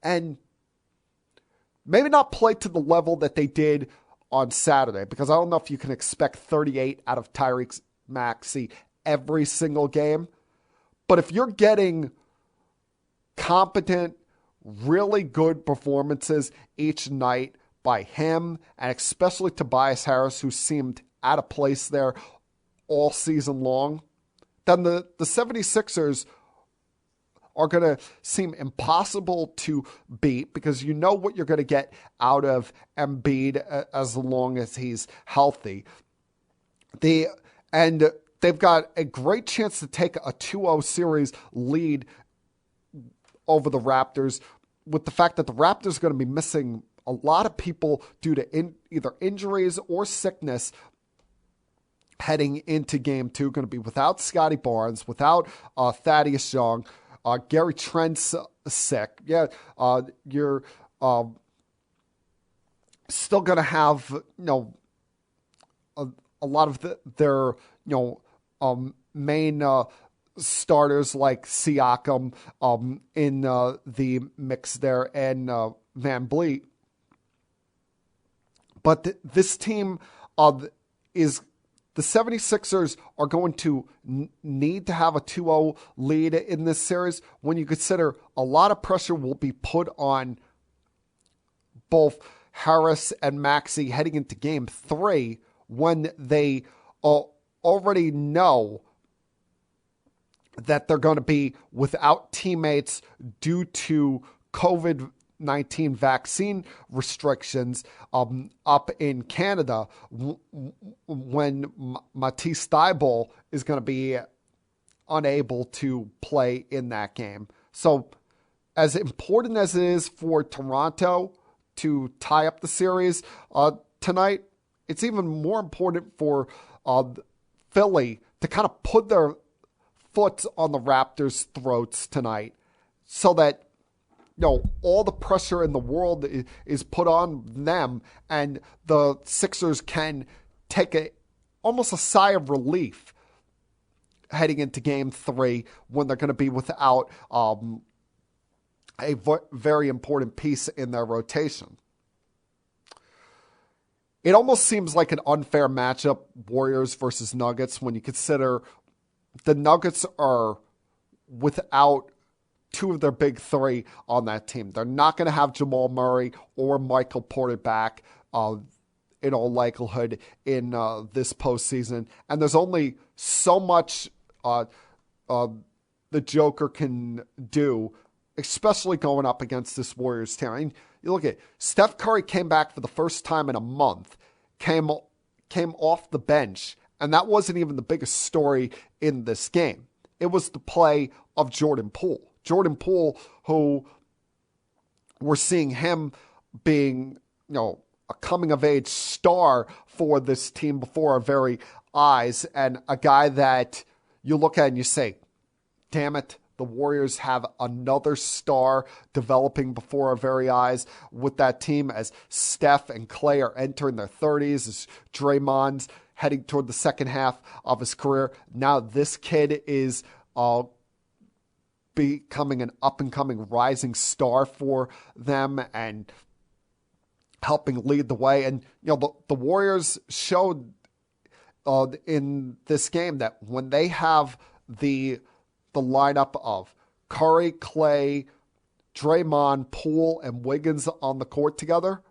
and maybe not play to the level that they did on Saturday, because I don't know if you can expect 38 out of Tyrese Maxey every single game. But if you're getting competent, really good performances each night by him, and especially Tobias Harris, who seemed out of place there all season long, then the 76ers are going to seem impossible to beat, because you know what you're going to get out of Embiid as long as he's healthy. And they've got a great chance to take a 2-0 series lead over the Raptors, with the fact that the Raptors are going to be missing a lot of people due to either injuries or sickness heading into game 2. Going to be without Scotty Barnes, without Thaddeus Young. Gary Trent's sick. You're still going to have a lot of their main starters like Siakam in the mix there, and Van Vliet. But this team is... The 76ers are going to need to have a 2-0 lead in this series, when you consider a lot of pressure will be put on both Harris and Maxey heading into game 3, when they already know that they're going to be without teammates due to COVID-19 vaccine restrictions up in Canada, when Matisse Thybulle is going to be unable to play in that game. So as important as it is for Toronto to tie up the series tonight, it's even more important for Philly to kind of put their foot on the Raptors' throats tonight, so that all the pressure in the world is put on them, and the Sixers can take almost a sigh of relief heading into Game 3 when they're going to be without a very important piece in their rotation. It almost seems like an unfair matchup, Warriors versus Nuggets, when you consider the Nuggets are without two of their big three on that team. They're not going to have Jamal Murray or Michael Porter back in all likelihood in this postseason. And there's only so much the Joker can do, especially going up against this Warriors team. I mean, you look at Steph Curry came back for the first time in a month, came off the bench, and that wasn't even the biggest story in this game. It was the play of Jordan Poole. Jordan Poole, who we're seeing him being, a coming-of-age star for this team before our very eyes, and a guy that you look at and you say, damn it, the Warriors have another star developing before our very eyes with that team as Steph and Clay are entering their 30s, as Draymond's heading toward the second half of his career. Now this kid is becoming an up-and-coming rising star for them and helping lead the way. And, the Warriors showed in this game that when they have the lineup of Curry, Clay, Draymond, Poole, and Wiggins on the court together,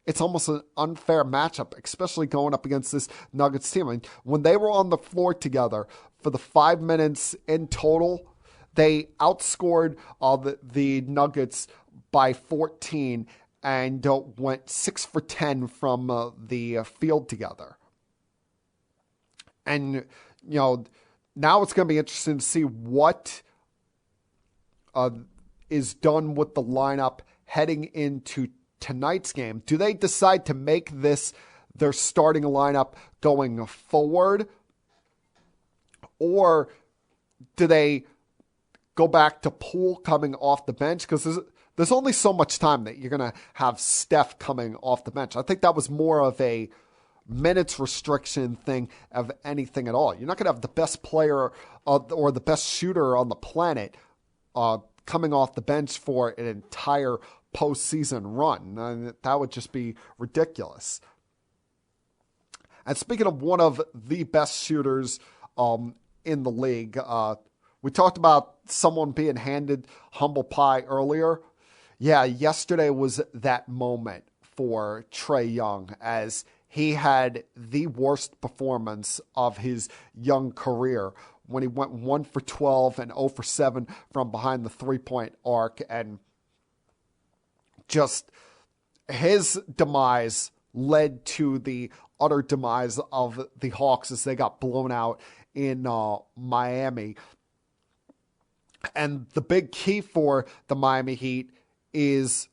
it's almost an unfair matchup, especially going up against this Nuggets team. I mean, when they were on the floor together for the 5 minutes in total, they outscored the Nuggets by 14 and went 6 for 10 from the field together. And, now it's going to be interesting to see what is done with the lineup heading into tonight's game. Do they decide to make this their starting lineup going forward? Or do they go back to Poole coming off the bench? Because there's only so much time that you're going to have Steph coming off the bench. I think that was more of a minutes restriction thing of anything at all. You're not going to have the best player or the best shooter on the planet coming off the bench for an entire postseason run. That would just be ridiculous. And speaking of one of the best shooters in the league, we talked about someone being handed humble pie earlier. Yeah, yesterday was that moment for Trae Young as he had the worst performance of his young career when he went 1 for 12 and 0 for 7 from behind the three-point arc. And just his demise led to the utter demise of the Hawks as they got blown out in Miami. And the big key for the Miami Heat is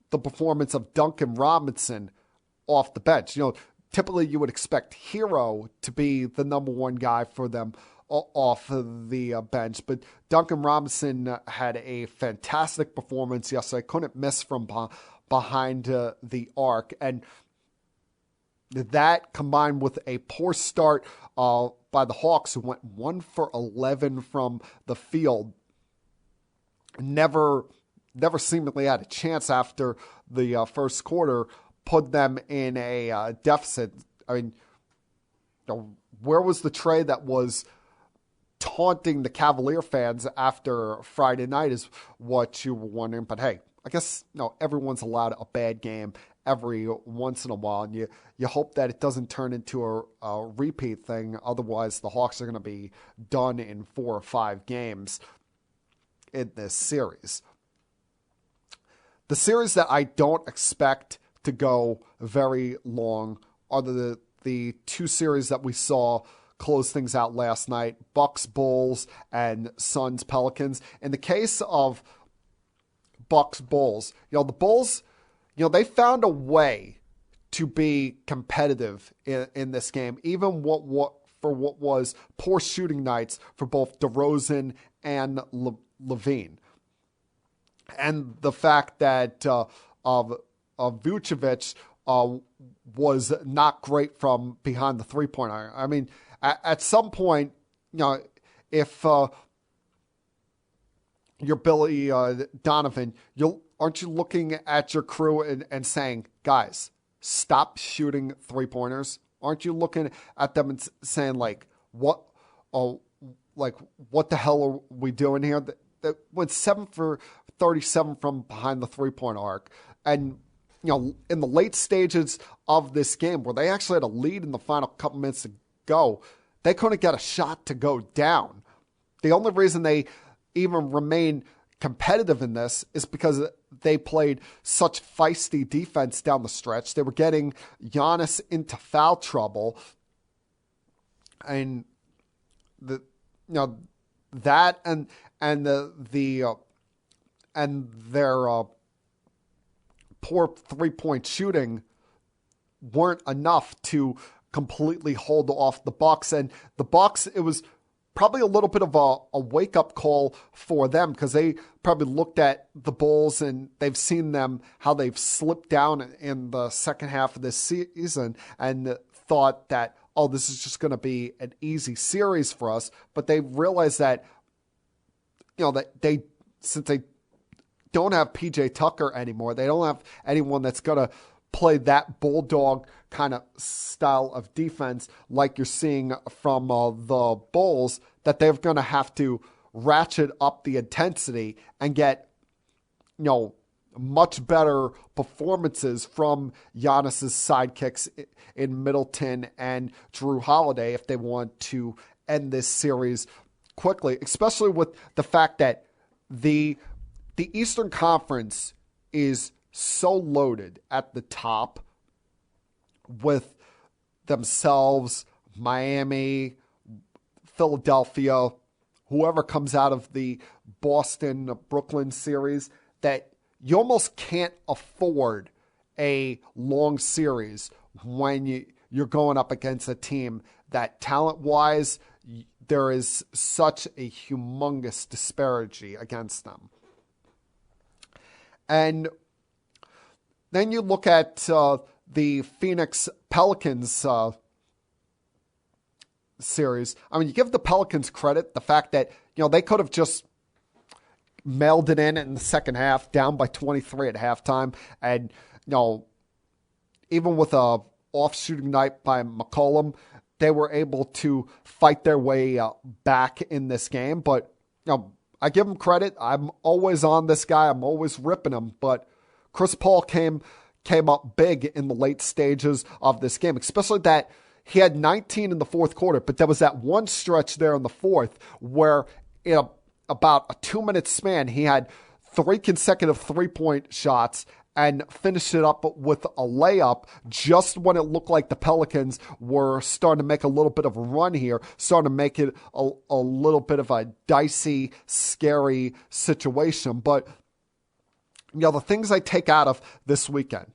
the performance of Duncan Robinson off the bench. Typically you would expect Hero to be the number one guy for them off the bench, but Duncan Robinson had a fantastic performance yesterday. Couldn't miss from behind the arc, and that combined with a poor start by the Hawks, who went 1 for 11 from the field, never seemingly had a chance after the first quarter, put them in a deficit. I mean, where was the Trae that was taunting the Cavalier fans after Friday night is what you were wondering. But hey, I guess everyone's allowed a bad game every once in a while, and you hope that it doesn't turn into a repeat thing. Otherwise, the Hawks are going to be done in 4 or 5 games in this series. The series that I don't expect to go very long are the 2 series that we saw close things out last night: Bucks Bulls and Suns Pelicans. In the case of Bucks Bulls, the Bulls, they found a way to be competitive in this game, even what was poor shooting nights for both DeRozan and Levine. and the fact that Vucevic was not great from behind the three-point arc. I mean, at some point, if you're Billy Donovan, aren't you looking at your crew and saying, guys, stop shooting three-pointers? Aren't you looking at them and saying, what the hell are we doing here? That went 7 for 37 from behind the three-point arc. And, in the late stages of this game, where they actually had a lead in the final couple minutes to go, they couldn't get a shot to go down. The only reason they even remain competitive in this is because they played such feisty defense down the stretch. They were getting Giannis into foul trouble, and that and their poor 3-point shooting weren't enough to completely hold off the Bucks. And the Bucks, it was probably a little bit of a wake-up call for them, because they probably looked at the Bulls and they've seen them, how they've slipped down in the second half of this season, and thought that, oh, this is just going to be an easy series for us. But they realized that, that since they don't have PJ Tucker anymore, they don't have anyone that's going to play that bulldog kind of style of defense like you're seeing from the Bulls, that they're going to have to ratchet up the intensity and get, much better performances from Giannis's sidekicks in Middleton and Jrue Holiday if they want to end this series quickly, especially with the fact that the Eastern Conference is so loaded at the top with themselves, Miami, Philadelphia, whoever comes out of the Boston-Brooklyn series, that you almost can't afford a long series when you're going up against a team that talent-wise, there is such a humongous disparity against them. And then you look at the Phoenix Pelicans series. I mean, you give the Pelicans credit, the fact that, they could have just mailed it in the second half, down by 23 at halftime. And, even with a off-shooting night by McCollum, they were able to fight their way back in this game. But, I give him credit. I'm always on this guy. I'm always ripping him. But Chris Paul came up big in the late stages of this game, especially that he had 19 in the fourth quarter. But there was that one stretch there in the fourth where in about a 2-minute span, he had 3 consecutive 3-point shots and finished it up with a layup just when it looked like the Pelicans were starting to make a little bit of a run here, starting to make it a little bit of a dicey, scary situation. But, the things I take out of this weekend,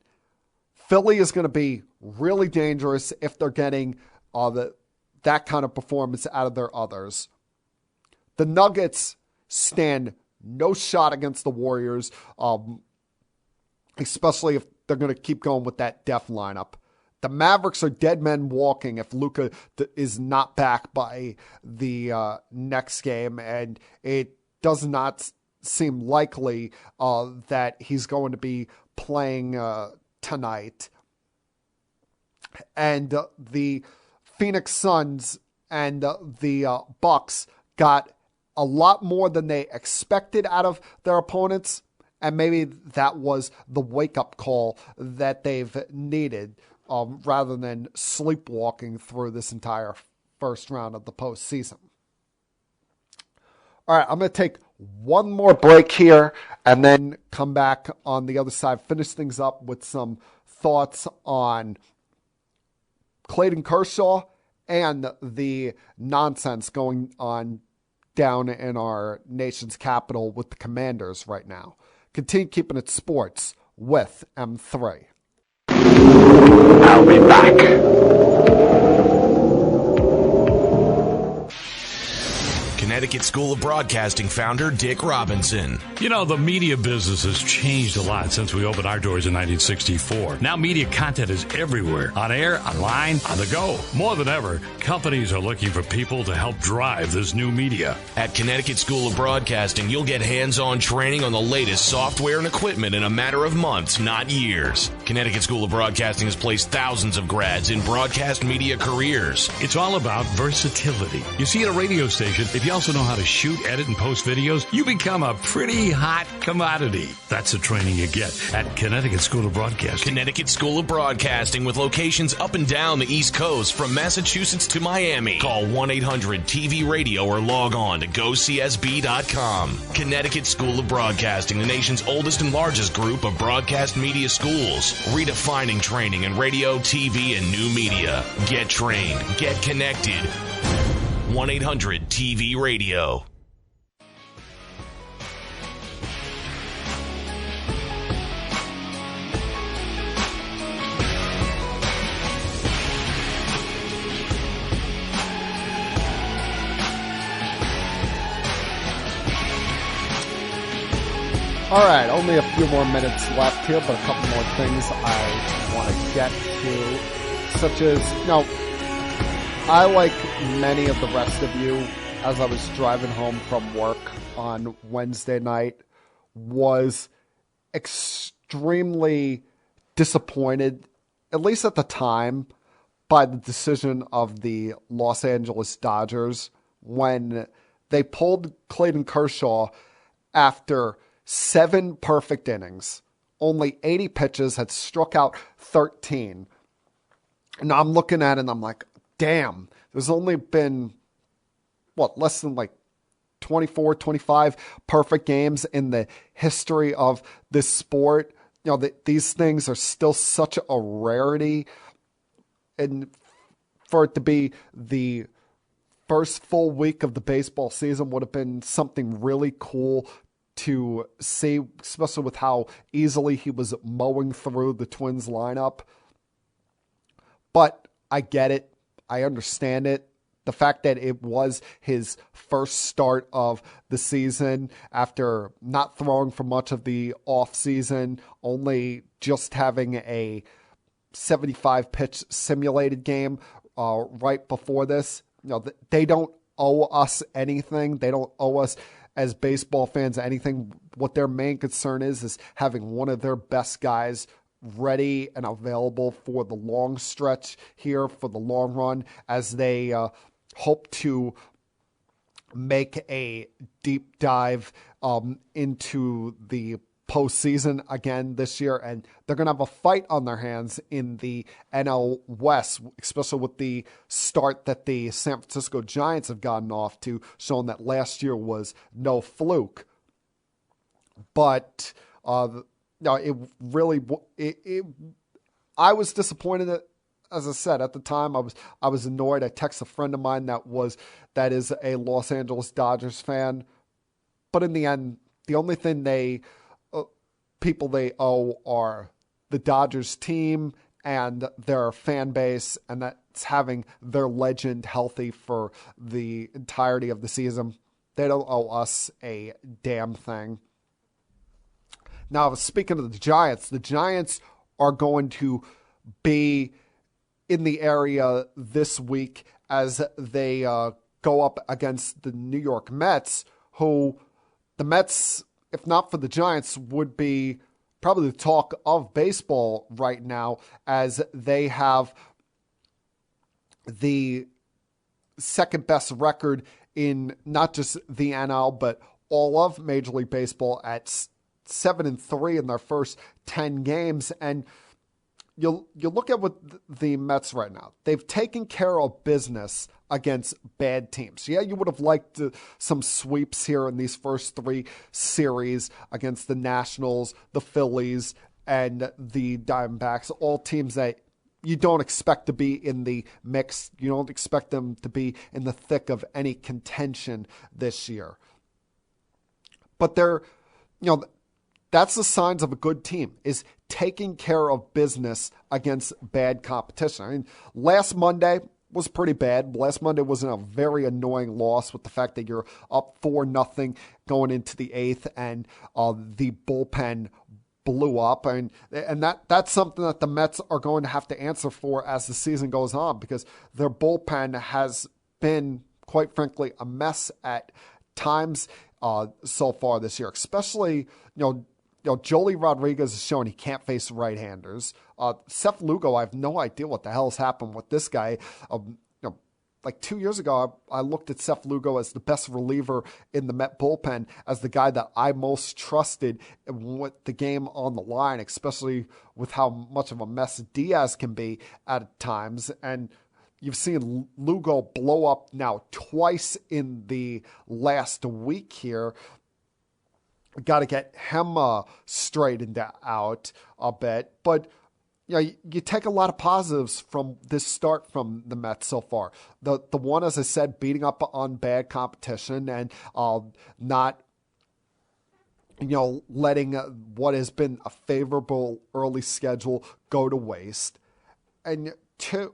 Philly is going to be really dangerous if they're getting that kind of performance out of their others. The Nuggets stand no shot against the Warriors, especially if they're going to keep going with that def lineup. The Mavericks are dead men walking if Luka is not back by the next game, and it does not seem likely that he's going to be playing tonight. And the Phoenix Suns and the Bucks got a lot more than they expected out of their opponents, and maybe that was the wake-up call that they've needed rather than sleepwalking through this entire first round of the postseason. All right, I'm going to take one more break here and then come back on the other side, finish things up with some thoughts on Clayton Kershaw and the nonsense going on down in our nation's capital with the Commanders right now. Continue keeping it sports with M3. I'll be back. Connecticut School of Broadcasting founder Dick Robinson. You know, the media business has changed a lot since we opened our doors in 1964. Now media content is everywhere. On air, online, on the go. More than ever, companies are looking for people to help drive this new media. At Connecticut School of Broadcasting, you'll get hands-on training on the latest software and equipment in a matter of months, not years. Connecticut School of Broadcasting has placed thousands of grads in broadcast media careers. It's all about versatility. You see, at a radio station, if you also know how to shoot, edit, and post videos, you become a pretty hot commodity. That's the training you get at Connecticut School of Broadcasting. Connecticut School of Broadcasting with locations up and down the East Coast from Massachusetts to Miami. Call 1-800-TV-RADIO or log on to GoCSB.com. Connecticut School of Broadcasting, the nation's oldest and largest group of broadcast media schools, redefining training in radio, TV, and new media. Get trained. Get connected. 1-800-TV-RADIO. All right, only a few more minutes left here, but a couple more things I want to get to, such as, I, like many of the rest of you, as I was driving home from work on Wednesday night, was extremely disappointed, at least at the time, by the decision of the Los Angeles Dodgers when they pulled Clayton Kershaw after 7 perfect innings, only 80 pitches, had struck out 13. And I'm looking at it and I'm like, damn, there's only been, less than 24, 25 perfect games in the history of this sport. These things are still such a rarity. And for it to be the first full week of the baseball season would have been something really cool to see, especially with how easily he was mowing through the Twins lineup. But I get it. I understand it. The fact that it was his first start of the season after not throwing for much of the offseason, only just having a 75-pitch simulated game right before this. They don't owe us anything. They don't owe us as baseball fans anything. What their main concern is having one of their best guys ready and available for the long stretch here, for the long run, as they hope to make a deep dive into the postseason again this year. And they're going to have a fight on their hands in the NL West, especially with the start that the San Francisco Giants have gotten off to, showing that last year was no fluke. But no, it really, I was disappointed that, as I said, at the time, I was annoyed. I texted a friend of mine that is a Los Angeles Dodgers fan. But in the end, the only thing people they owe are the Dodgers team and their fan base, and that's having their legend healthy for the entirety of the season. They don't owe us a damn thing. Now, speaking of the Giants are going to be in the area this week as they go up against the New York Mets, who the Mets, if not for the Giants, would be probably the talk of baseball right now, as they have the second best record in not just the NL, but all of Major League Baseball at 7-3 in their first 10 games. And you look at what the Mets right now, they've taken care of business against bad teams. Yeah, you would have liked some sweeps here in these first 3 series against the Nationals, the Phillies, and the Diamondbacks, all teams that you don't expect to be in the mix. You don't expect them to be in the thick of any contention this year. But that's the signs of a good team, is taking care of business against bad competition. I mean, last Monday, was pretty bad. Last Monday was a very annoying loss with the fact that you're up 4-0 going into the 8th, and the bullpen blew up, and that's something that the Mets are going to have to answer for as the season goes on, because their bullpen has been, quite frankly, a mess at times so far this year. Especially, Joely Rodriguez has shown he can't face right-handers. Seth Lugo, I have no idea what the hell has happened with this guy. Like 2 years ago, I looked at Seth Lugo as the best reliever in the Met bullpen, as the guy that I most trusted with the game on the line, especially with how much of a mess Diaz can be at times. And you've seen Lugo blow up now twice in the last week here. Got to get him straightened out a bit. But you take a lot of positives from this start from the Mets so far. The one, as I said, beating up on bad competition and not letting what has been a favorable early schedule go to waste. And two,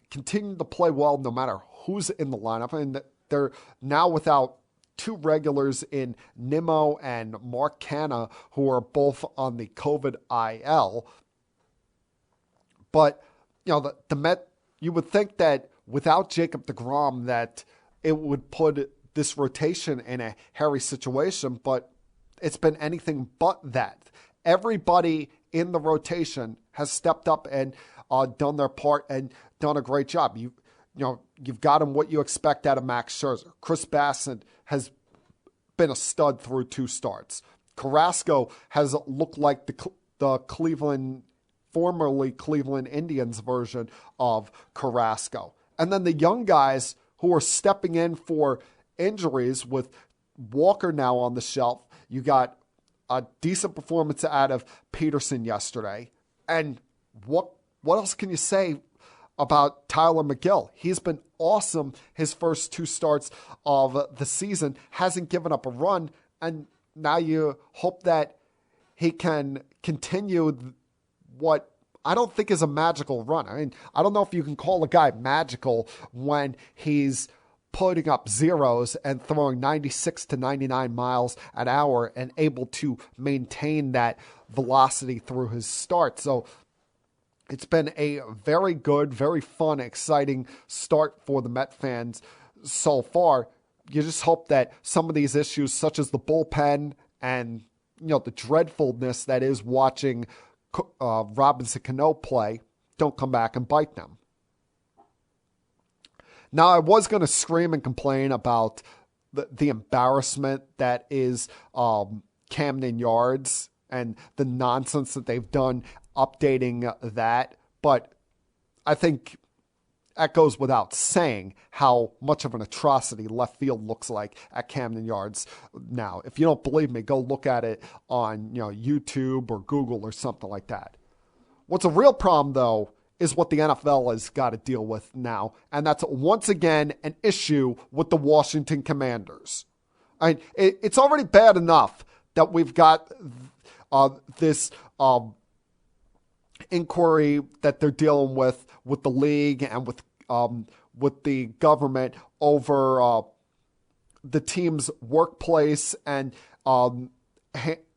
continuing to play well no matter who's in the lineup. And they're now without two regulars in Nimmo and Mark Canha, who are both on the COVID IL. But, the Met, you would think that without Jacob deGrom that it would put this rotation in a hairy situation, but it's been anything but that. Everybody in the rotation has stepped up and done their part and done a great job. You've got him what you expect out of Max Scherzer. Chris Bassett has been a stud through 2 starts. Carrasco has looked like the formerly Cleveland Indians version of Carrasco. And then the young guys who are stepping in for injuries, with Walker now on the shelf. You got a decent performance out of Peterson yesterday. And what else can you say about Tyler McGill? He's been awesome his first 2 starts of the season, hasn't given up a run, and now you hope that he can continue what I don't think is a magical run. I mean, I don't know if you can call a guy magical when he's putting up zeros and throwing 96 to 99 miles an hour and able to maintain that velocity through his start. So it's been a very good, very fun, exciting start for the Met fans so far. You just hope that some of these issues, such as the bullpen and the dreadfulness that is watching Robinson Cano play, don't come back and bite them. Now, I was going to scream and complain about the embarrassment that is Camden Yards and the nonsense that they've done updating that, but I think that goes without saying how much of an atrocity left field looks like at Camden Yards now. If you don't believe me, go look at it on YouTube or Google or something like that. What's a real problem, though, is what the NFL has got to deal with now, and that's once again an issue with the Washington Commanders. I mean, it's already bad enough that we've got this inquiry that they're dealing with the league and with the government over the team's workplace and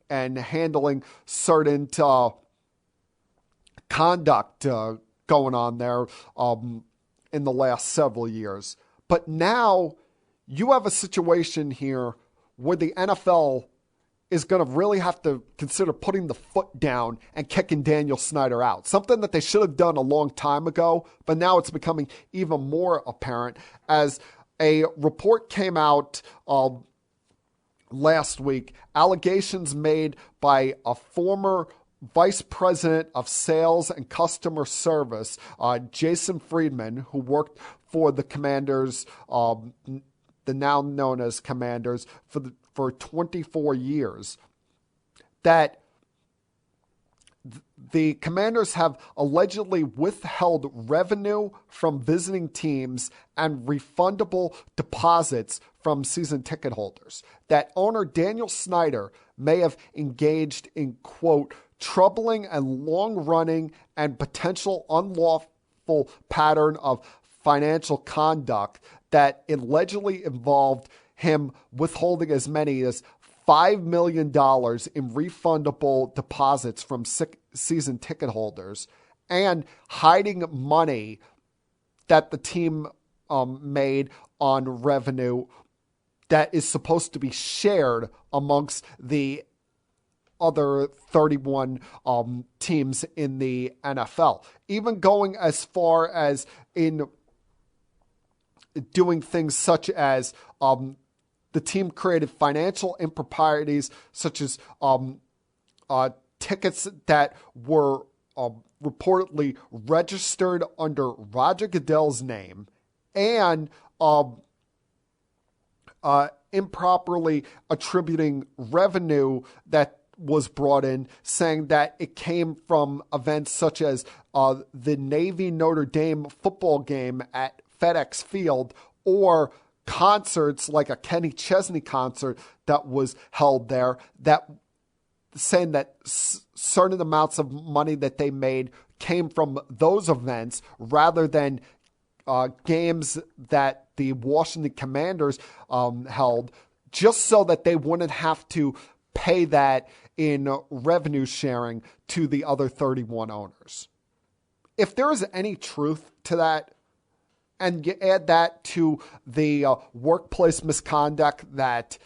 handling certain conduct going on there in the last several years. But now you have a situation here where the NFL is going to really have to consider putting the foot down and kicking Daniel Snyder out. Something that they should have done a long time ago, but now it's becoming even more apparent as a report came out last week. Allegations made by a former Vice President of Sales and Customer Service, Jason Friedman, who worked for the Commanders, the now known as Commanders, for 24 years, that the Commanders have allegedly withheld revenue from visiting teams and refundable deposits from season ticket holders. That owner Daniel Snyder may have engaged in, quote, troubling and long-running and potential deceitful pattern of financial conduct that allegedly involved him withholding as many as $5 million in refundable deposits from season ticket holders and hiding money that the team made on revenue that is supposed to be shared amongst the other 31 teams in the NFL. Even going as far as in doing things such as the team created financial improprieties such as tickets that were reportedly registered under Roger Goodell's name and improperly attributing revenue that was brought in, saying that it came from events such as the Navy Notre Dame football game at FedEx Field or concerts like a Kenny Chesney concert that was held there, that saying that certain amounts of money that they made came from those events rather than games that the Washington Commanders held, just so that they wouldn't have to pay that in revenue sharing to the other 31 owners. If there is any truth to that, and you add that to the workplace misconduct that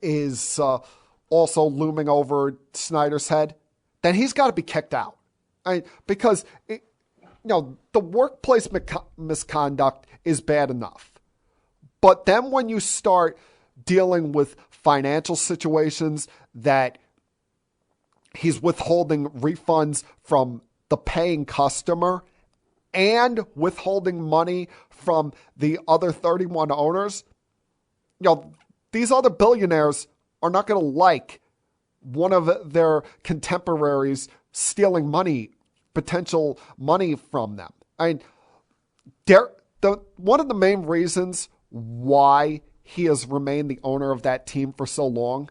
is also looming over Snyder's head, then he's got to be kicked out. Because the workplace misconduct is bad enough. But then when you start dealing with financial situations that he's withholding refunds from the paying customer and withholding money from the other 31 owners, these other billionaires are not going to like one of their contemporaries stealing money, potential money from them. One of the main reasons why he has remained the owner of that team for so long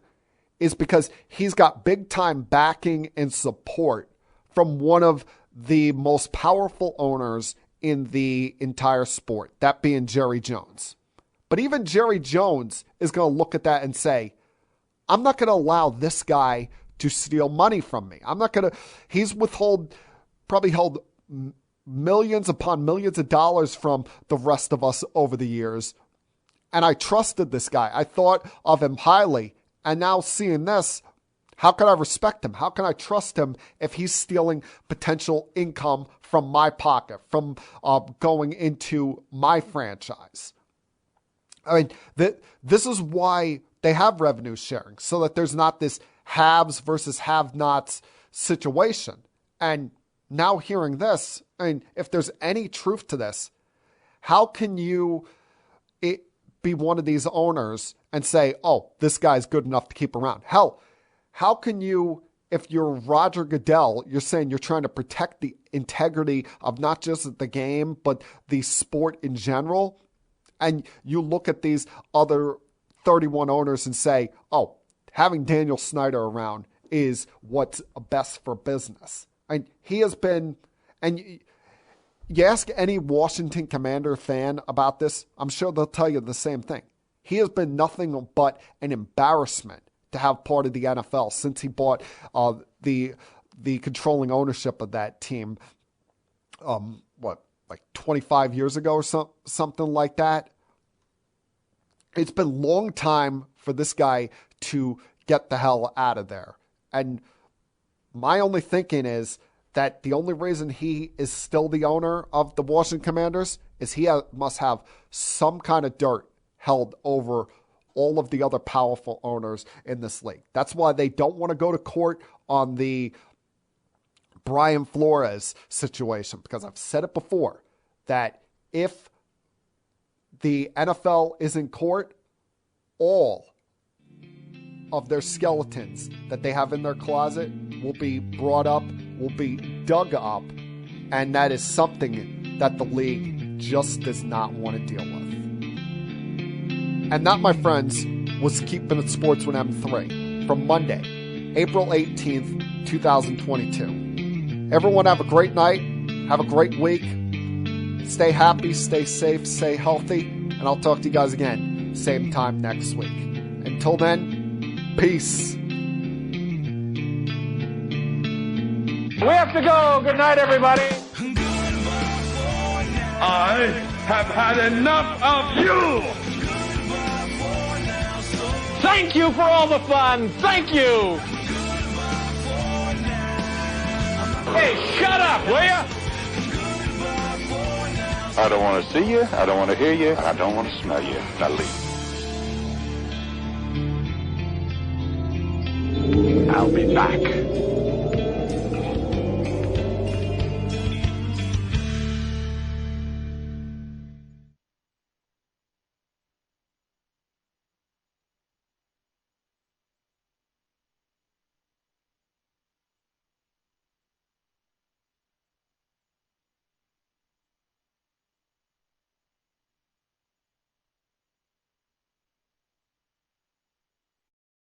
is because he's got big time backing and support from one of the most powerful owners in the entire sport, that being Jerry Jones. But even Jerry Jones is going to look at that and say, I'm not going to allow this guy to steal money from me. He's probably held millions upon millions of dollars from the rest of us over the years. And I trusted this guy. I thought of him highly. And now seeing this, how can I respect him? How can I trust him if he's stealing potential income from my pocket, from going into my franchise? This is why they have revenue sharing, so that there's not this haves versus have-nots situation. And now hearing this, if there's any truth to this, how can you be one of these owners and say, oh, this guy's good enough to keep around? Hell, how can you, if you're Roger Goodell, you're saying you're trying to protect the integrity of not just the game, but the sport in general, and you look at these other 31 owners and say, oh, having Daniel Snyder around is what's best for business. And he has been, and you ask any Washington Commander fan about this, I'm sure they'll tell you the same thing. He has been nothing but an embarrassment to have part of the NFL since he bought the controlling ownership of that team, 25 years ago or something like that. It's been a long time for this guy to get the hell out of there. And my only thinking is that the only reason he is still the owner of the Washington Commanders is he must have some kind of dirt held over all of the other powerful owners in this league. That's why they don't want to go to court on the Brian Flores situation, because I've said it before, that if the NFL is in court, all of their skeletons that they have in their closet will be brought up, will be dug up, and that is something that the league just does not want to deal with. And that, my friends, was Keeping It Sports with M3 from Monday, April 18th, 2022. Everyone have a great night. Have a great week. Stay happy, stay safe, stay healthy, and I'll talk to you guys again same time next week. Until then, peace. We have to go. Good night, everybody. I have had enough of you! Thank you for all the fun. Thank you. Hey, shut up, will ya? I don't want to see you. I don't want to hear you. I don't want to smell you. Now leave. I'll be back.